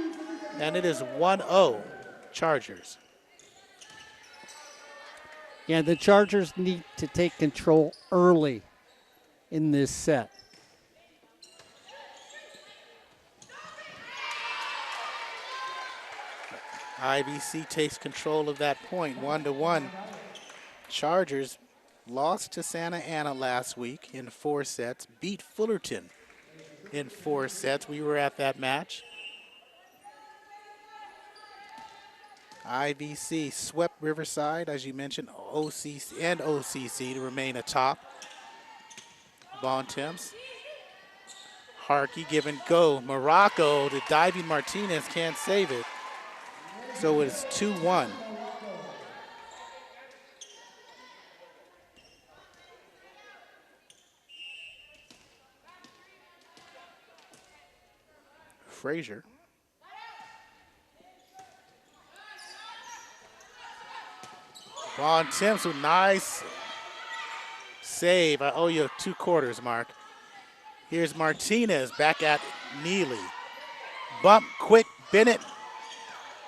And it is 1-0 Chargers. Yeah, the Chargers need to take control early in this set. IVC takes control of that point, 1-1. Chargers lost to Santa Ana last week in 4 sets, beat Fullerton in 4 sets. We were at that match. IVC swept Riverside, as you mentioned, OCC to remain atop. Bontemps. Harkey give and go. Morocco to diving Martinez, can't save it. So it's 2-1. Frazier. Bontemps with nice save. I owe you 2 quarters, Mark. Here's Martinez back at Neely. Bump, quick, Bennett.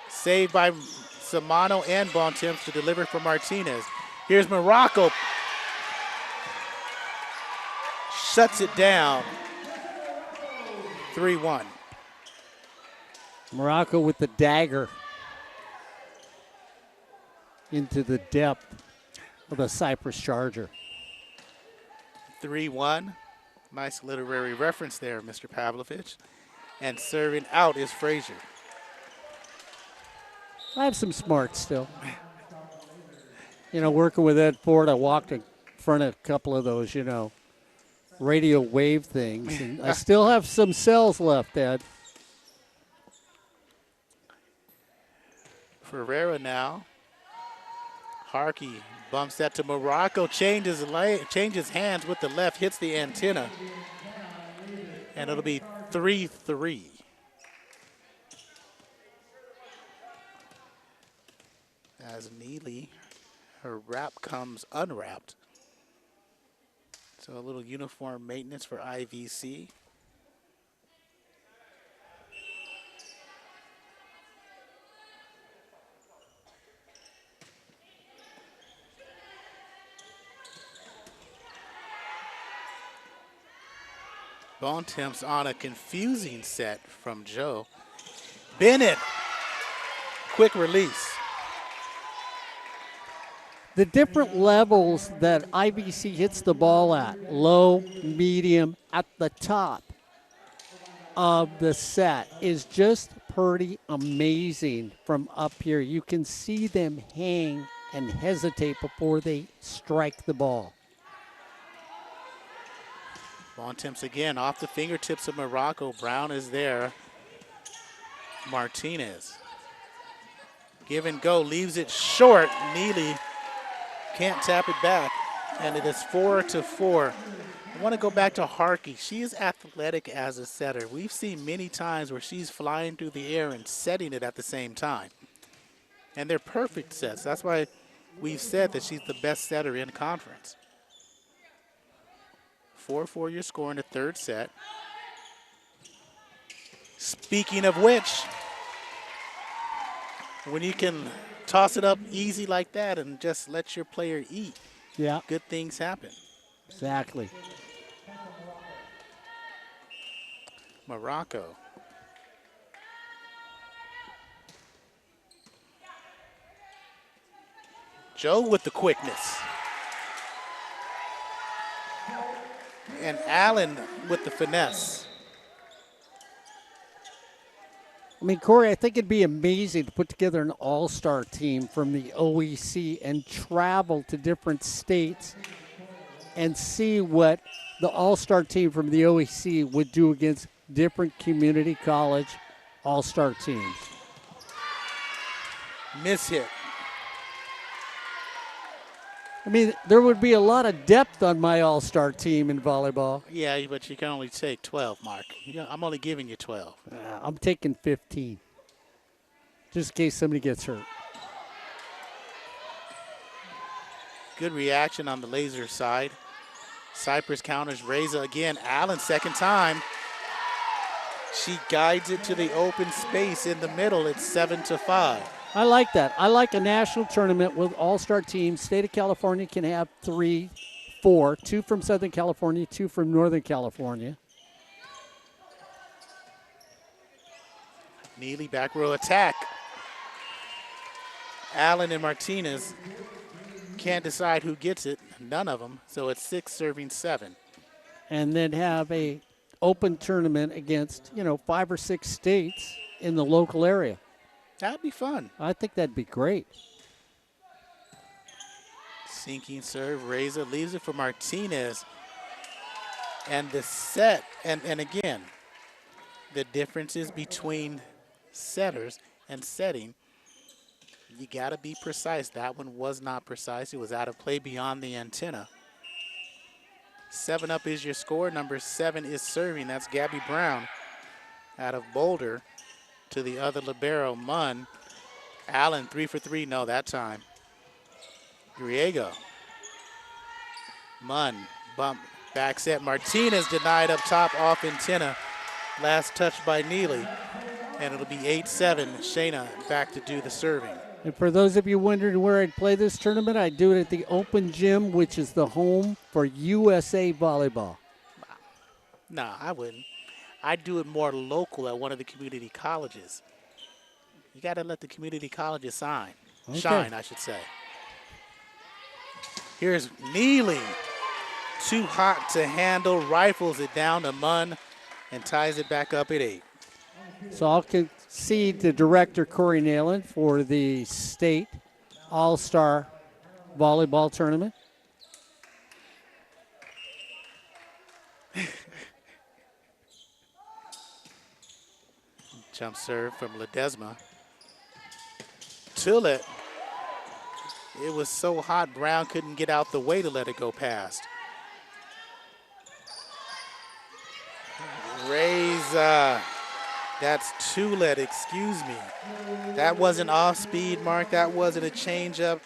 Saved by Samano and Bontemps to deliver for Martinez. Here's Morocco. Shuts it down. 3-1. Morocco with the dagger into the depth of a Cypress Charger. 3-1. Nice literary reference there, Mr. Pavlovich. And serving out is Frazier. I have some smarts still. You know, working with Ed Ford, I walked in front of a couple of those, radio wave things. And I still have some cells left, Ed. Ferreira now. Harkey bumps that to Morocco, changes hands with the left, hits the antenna. And it'll be 3-3. As Neely, her wrap comes unwrapped. So a little uniform maintenance for IVC. Bontemps on a confusing set from Joe. Bennett, quick release. The different levels that IVC hits the ball at, low, medium, at the top of the set, is just pretty amazing from up here. You can see them hang and hesitate before they strike the ball. Bontemps again off the fingertips of Morocco. Brown is there. Martinez. Give and go, leaves it short. Neely can't tap it back, and it is 4-4. I want to go back to Harkey. She is athletic as a setter. We've seen many times where she's flying through the air and setting it at the same time. And they're perfect sets. That's why we've said that she's the best setter in conference. 4-4 your score in the 3rd set. Speaking of which, when you can toss it up easy like that and just let your player eat, yeah, good things happen. Exactly. Morocco. Joe with the quickness. And Allen with the finesse. I mean, Corey, I think it'd be amazing to put together an all-star team from the OEC and travel to different states and see what the all-star team from the OEC would do against different community college all-star teams. Miss hit. I mean, there would be a lot of depth on my all-star team in volleyball. Yeah, but you can only take 12, Mark. I'm only giving you 12. I'm taking 15, just in case somebody gets hurt. Good reaction on the Laser side. Cypress counters Reza again. Allen, second time. She guides it to the open space in the middle. It's 7-5. I like that. I like a national tournament with all-star teams. State of California can have 3, 4, 2 from Southern California, 2 from Northern California. Neely back row attack. Allen and Martinez can't decide who gets it. None of them. So it's 6 serving 7. And then have a open tournament against, 5 or 6 states in the local area. That'd be fun. I think that'd be great. Sinking serve. Reza leaves it for Martinez. And the set, and again, the differences between setters and setting, you got to be precise. That one was not precise. It was out of play beyond the antenna. 7 up is your score. Number 7 is serving. That's Gabby Brown out of Boulder to the other libero, Munn. Allen, 3 for 3. No, that time. Griego. Munn, bump, back set. Martinez denied up top off antenna. Last touch by Neely. And it'll be 8-7. Shayna back to do the serving. And for those of you wondering where I'd play this tournament, I'd do it at the Open Gym, which is the home for USA Volleyball. Nah, I wouldn't. I'd do it more local at one of the community colleges. You got to let the community colleges shine, I should say. Here's Neely. Too hot to handle, rifles it down to Munn and ties it back up at 8. So I'll concede to Director Corey Neyland for the state all-star volleyball tournament. Jump serve from Ledesma. Tullett. It was so hot, Brown couldn't get out the way to let it go past. Reza. That's Tullett, excuse me. That wasn't off speed, Mark. That wasn't a changeup.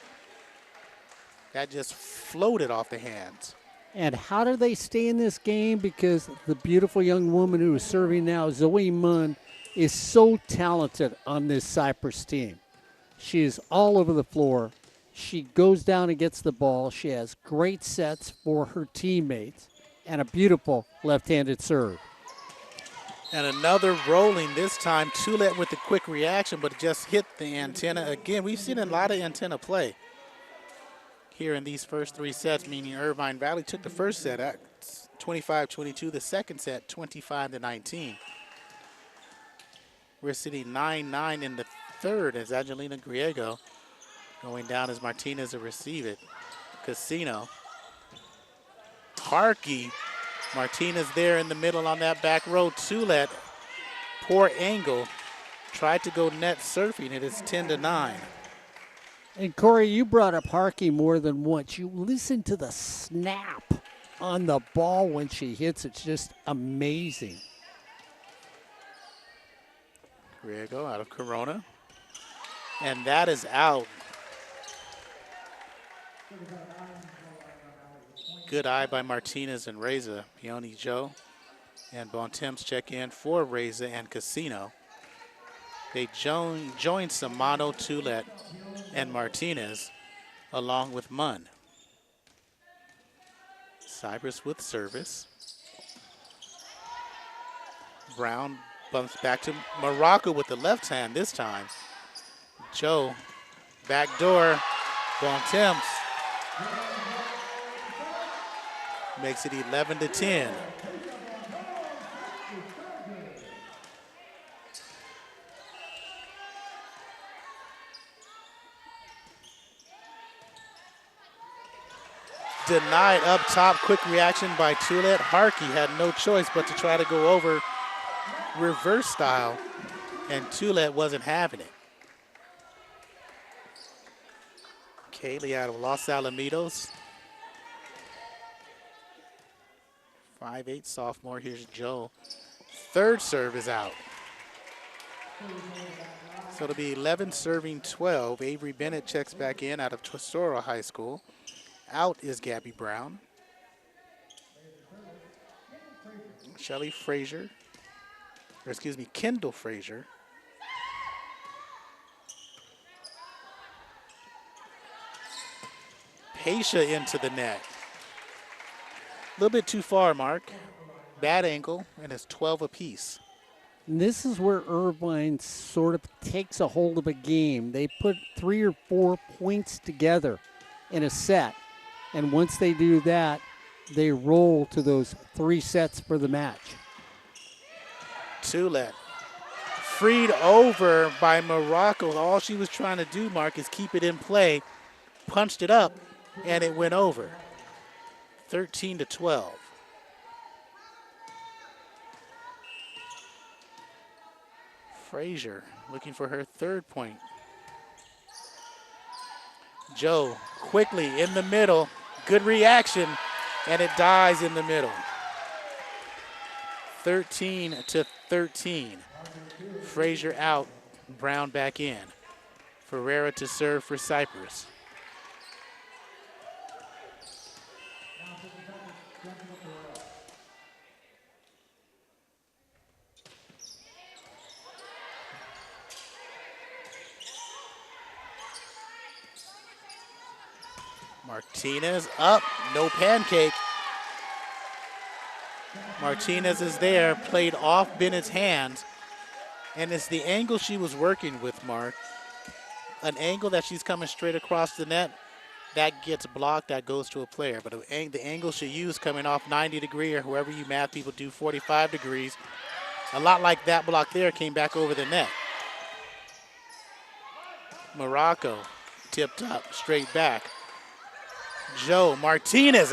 That just floated off the hands. And how do they stay in this game? Because the beautiful young woman who is serving now, Zoe Munn, is so talented on this Cypress team. She is all over the floor. She goes down and gets the ball. She has great sets for her teammates and a beautiful left-handed serve. And another rolling, this time Tullett with the quick reaction, but it just hit the antenna. Again, we've seen a lot of antenna play here in these first 3 sets, meaning Irvine Valley took the first set at 25-22, the second set 25-19. We're sitting 9-9 in the third as Angelina Griego going down as Martinez to receive it. Casino. Harkey. Martinez there in the middle on that back row. Tullett, poor angle. Tried to go net surfing. It is 10-9. And Corey, you brought up Harkey more than once. You listen to the snap on the ball when she hits. It's just amazing. Griego out of Corona. And that is out. Good eye by Martinez and Reza. Peony Joe and Bontemps check in for Reza and Casino. They join Samano, Tullett, and Martinez along with Munn. Cypress with service. Brown bumps back to Morocco with the left hand this time. Joe, backdoor, Bontemps. Makes it 11-10. Denied up top, quick reaction by Tullett. Harkey had no choice but to try to go over reverse style, and Tullett wasn't having it. Kaylee out of Los Alamitos. 5'8" sophomore. Here's Joe. Third serve is out. So it'll be 11 serving 12. Avery Bennett checks back in out of Tesoro High School. Out is Gabby Brown. Shelly Frazier, or excuse me, Kendall Frazier. Paisha into the net. A little bit too far, Mark. Bad angle, and it's 12 apiece. And this is where Irvine sort of takes a hold of a game. They put 3 or 4 points together in a set. And once they do that, they roll to those 3 sets for the match. Toulet. Freed over by Morocco. All she was trying to do, Mark, is keep it in play. Punched it up, and it went over. 13-12. Frazier looking for her 3rd point. Joe quickly in the middle. Good reaction, and it dies in the middle. 13-13. Frazier out, Brown back in. Ferreira to serve for Cypress. Martinez up, no pancake. Martinez is there, played off Bennett's hands, and it's the angle she was working with, Mark. An angle that she's coming straight across the net, that gets blocked, that goes to a player. But the angle she used coming off 90 degree, or whoever you math people do, 45 degrees, a lot like that block there, came back over the net. Morocco tipped up, straight back. Joe Martinez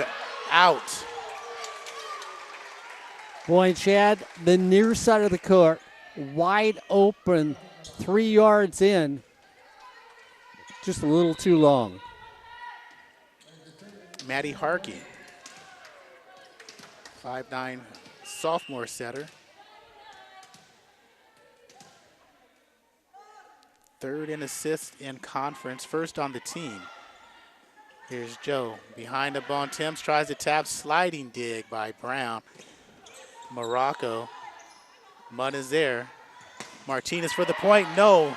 out. Boy, Chad, the near side of the court, wide open, 3 yards in, just a little too long. Maddie Harkey, 5'9" sophomore setter. 3rd in assists in conference, 1st on the team. Here's Joe, behind the ball, Thames tries to tap, sliding dig by Brown. Morocco, Munn is there. Martinez for the point, no.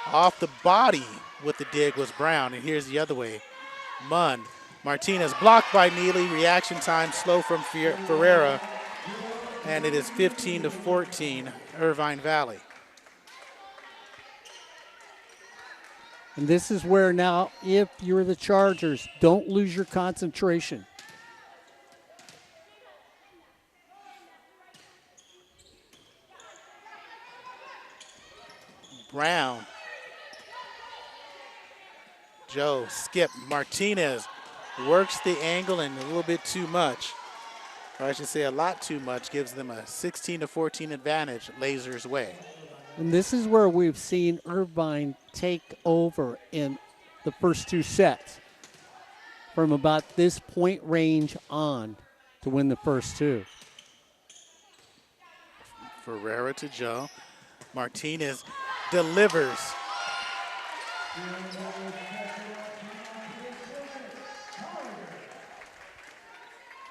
Off the body with the dig was Brown, and here's the other way. Munn, Martinez blocked by Neely, reaction time slow from Ferreira, and it is 15-14, Irvine Valley. And this is where now, if you're the Chargers, don't lose your concentration. Brown. Joe, skip, Martinez works the angle and a little bit too much, or I should say a lot too much, gives them a 16-14 advantage Lasers way. And this is where we've seen Irvine take over in the first 2 sets from about this point range on to win the first 2. Ferreira to Joe. Martinez delivers.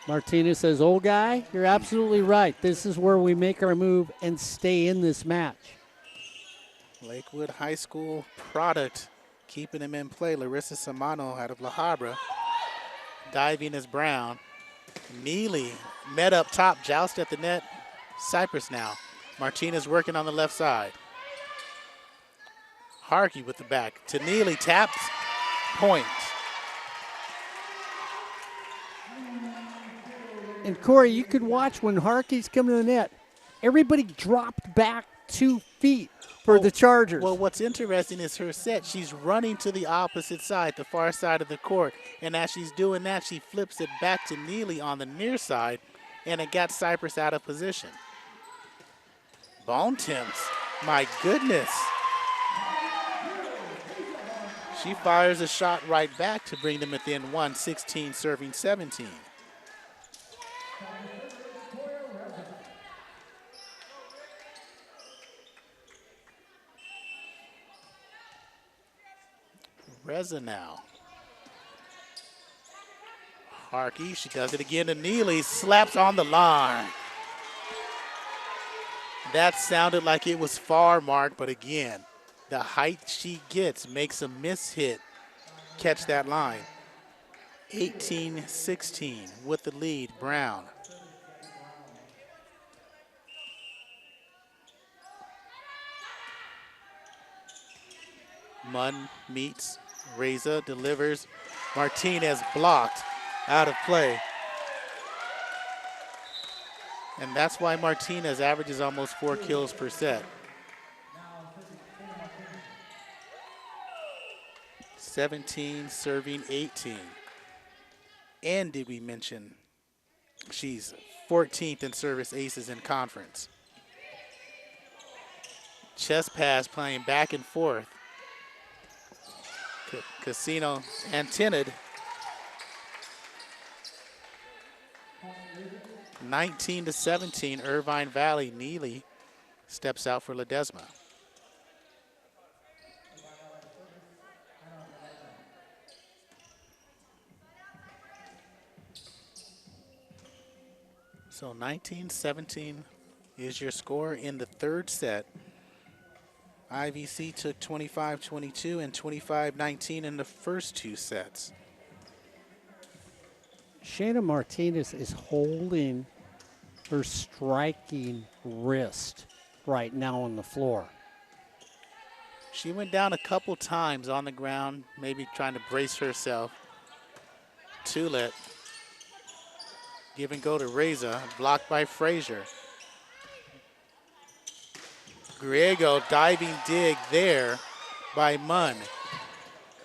Martinez says, old guy, you're absolutely right. This is where we make our move and stay in this match. Lakewood High School product, keeping him in play. Larissa Samano out of La Habra. Diving is Brown. Neely met up top, joust at the net. Cypress now. Martinez working on the left side. Harkey with the back to Neely, taps, point. And Corey, you could watch when Harkey's coming to the net. Everybody dropped back 2 feet for the Chargers. Well, what's interesting is her set. She's running to the opposite side, the far side of the court. And as she's doing that, she flips it back to Neely on the near side, and it got Cypress out of position. Bone Temps, my goodness. She fires a shot right back to bring them within 1, 16 serving 17. Reza now. Harkey, she does it again to Neely, slaps on the line. That sounded like it was far, Mark, but again, the height she gets makes a miss hit catch that line. 18-16 with the lead, Brown. Munn meets, Reza delivers, Martinez blocked, out of play. And that's why Martinez averages almost 4 kills per set. 17 serving 18. And did we mention she's 14th in service aces in conference. Chest pass playing back and forth. Casino antennaed. 19-17, Irvine Valley. Neely steps out for Ledesma. So 19-17 is your score in the third set. IVC took 25-22 and 25-19 in the first two sets. Shayna Martinez is holding her striking wrist right now on the floor. She went down a couple times on the ground, maybe trying to brace herself. Tulet. Give and go to Reza, blocked by Frazier. Griego diving dig there by Munn.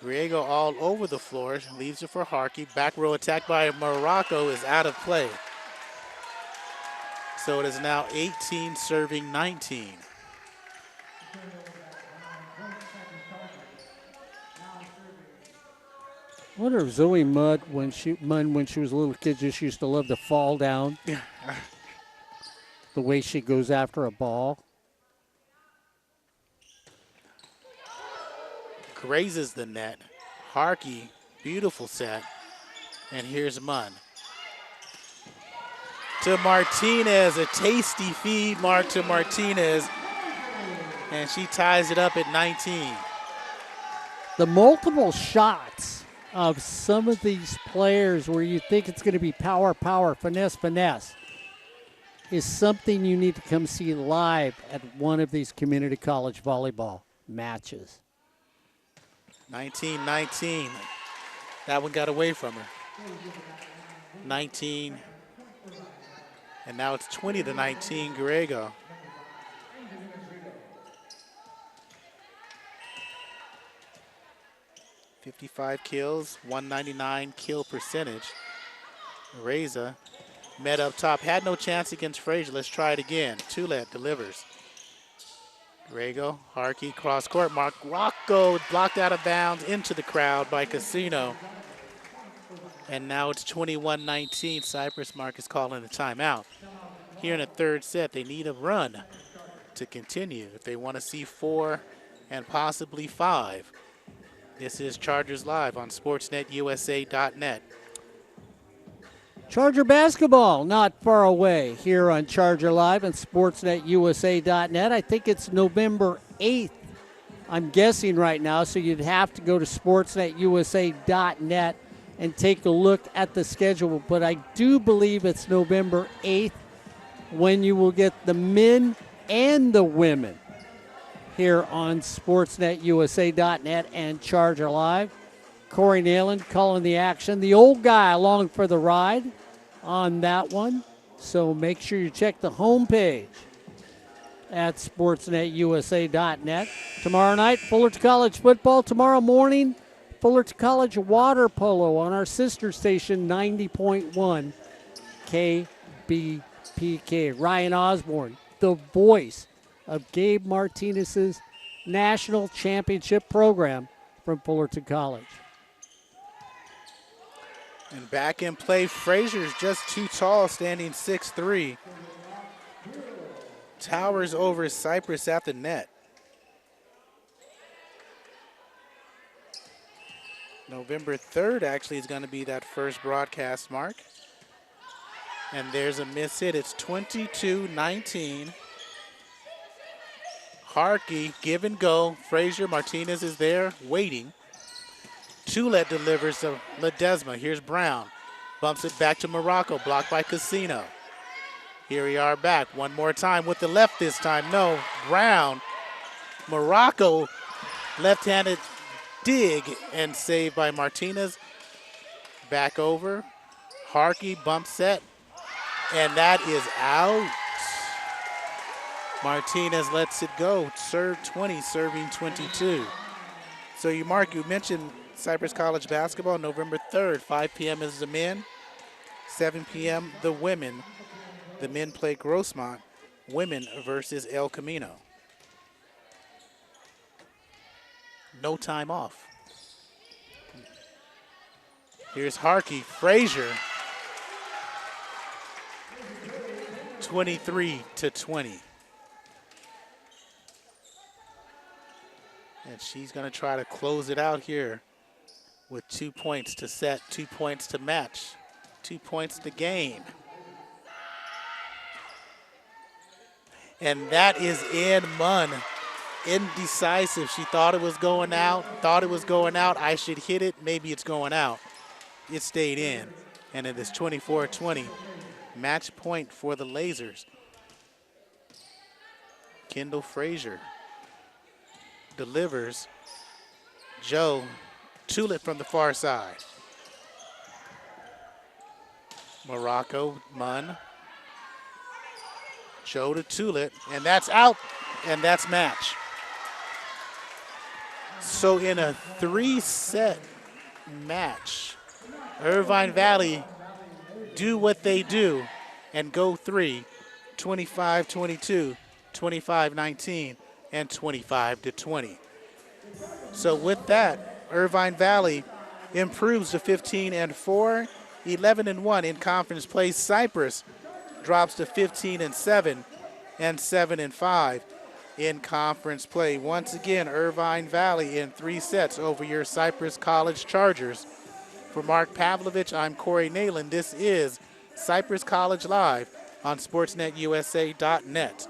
Griego all over the floor, leaves it for Harkey. Back row attack by Morocco is out of play. So it is now 18 serving 19. I wonder if Zoe Munn, when she was a little kid, just used to love to fall down. The way she goes after a ball. Grazes the net. Harkey, beautiful set. And here's Munn. To Martinez, a tasty feed, Mark, to Martinez. And she ties it up at 19. The multiple shots of some of these players where you think it's going to be power, power, finesse, finesse, is something you need to come see live at one of these community college volleyball matches. 19-19. That one got away from her. 19. And now it's 20-19, Griego. .55 kills, 199 kill percentage. Reza met up top, had no chance against Frazier. Let's try it again. Tulet delivers. Griego, Harkey, cross court. Mark Rocco blocked out of bounds into the crowd by Casino. And now it's 21-19. Cypress Mark is calling a timeout. Here in the third set, they need a run to continue if they want to see 4 and possibly 5. This is Chargers Live on SportsNetUSA.net. Charger basketball not far away here on Charger Live and SportsNetUSA.net. I think it's November 8th, I'm guessing right now, so you'd have to go to SportsNetUSA.net and take a look at the schedule. But I do believe it's November 8th when you will get the men and the women here on SportsNetUSA.net and Charger Live. Corey Neyland calling the action. The old guy along for the ride on that one. So make sure you check the homepage at SportsNetUSA.net. Tomorrow night, Fullerton College football. Tomorrow morning, Fullerton College water polo on our sister station, 90.1 KBPK. Ryan Osborne, the voice of Gabe Martinez's national championship program from Fullerton College. And back in play, Frazier's just too tall, standing 6'3". Towers over Cypress at the net. November 3rd actually is going to be that first broadcast, Mark. And there's a miss hit. It's 22-19. Harkey, give and go. Frazier, Martinez is there waiting. Toulette delivers to Ledesma. Here's Brown. Bumps it back to Morocco, blocked by Casino. Here we are back one more time with the left this time. No, Brown. Morocco, left-handed dig and saved by Martinez. Back over. Harkey, bump set. And that is out. Martinez lets it go. Serve 20, serving 22. So you mentioned Cypress College basketball, November 3rd, 5 p.m. is the men, 7 p.m. the women. The men play Grossmont, women versus El Camino. No time off. Here's Harkey, Frazier, 23-20. And she's going to try to close it out here with 2 points to set, 2 points to match, 2 points to gain. And that is in Munn. Indecisive. She thought it was going out, I should hit it, maybe it's going out. It stayed in. And it is 24-20. Match point for the Lasers. Kendall Frazier delivers. Joe Toulette from the far side. Morocco, Munn. Joe to Toulette, and that's out, and that's match. So in a 3-set match, Irvine Valley do what they do and go 3, 25-22, 25-19, and 25-20. So with that, Irvine Valley improves to 15-4, 11-1 in conference play. Cypress drops to 15-7 and 7-5 in conference play. Once again, Irvine Valley in 3 sets over your Cypress College Chargers. For Mark Pavlovich, I'm Corey Neyland. This is Cypress College Live on SportsNetUSA.net.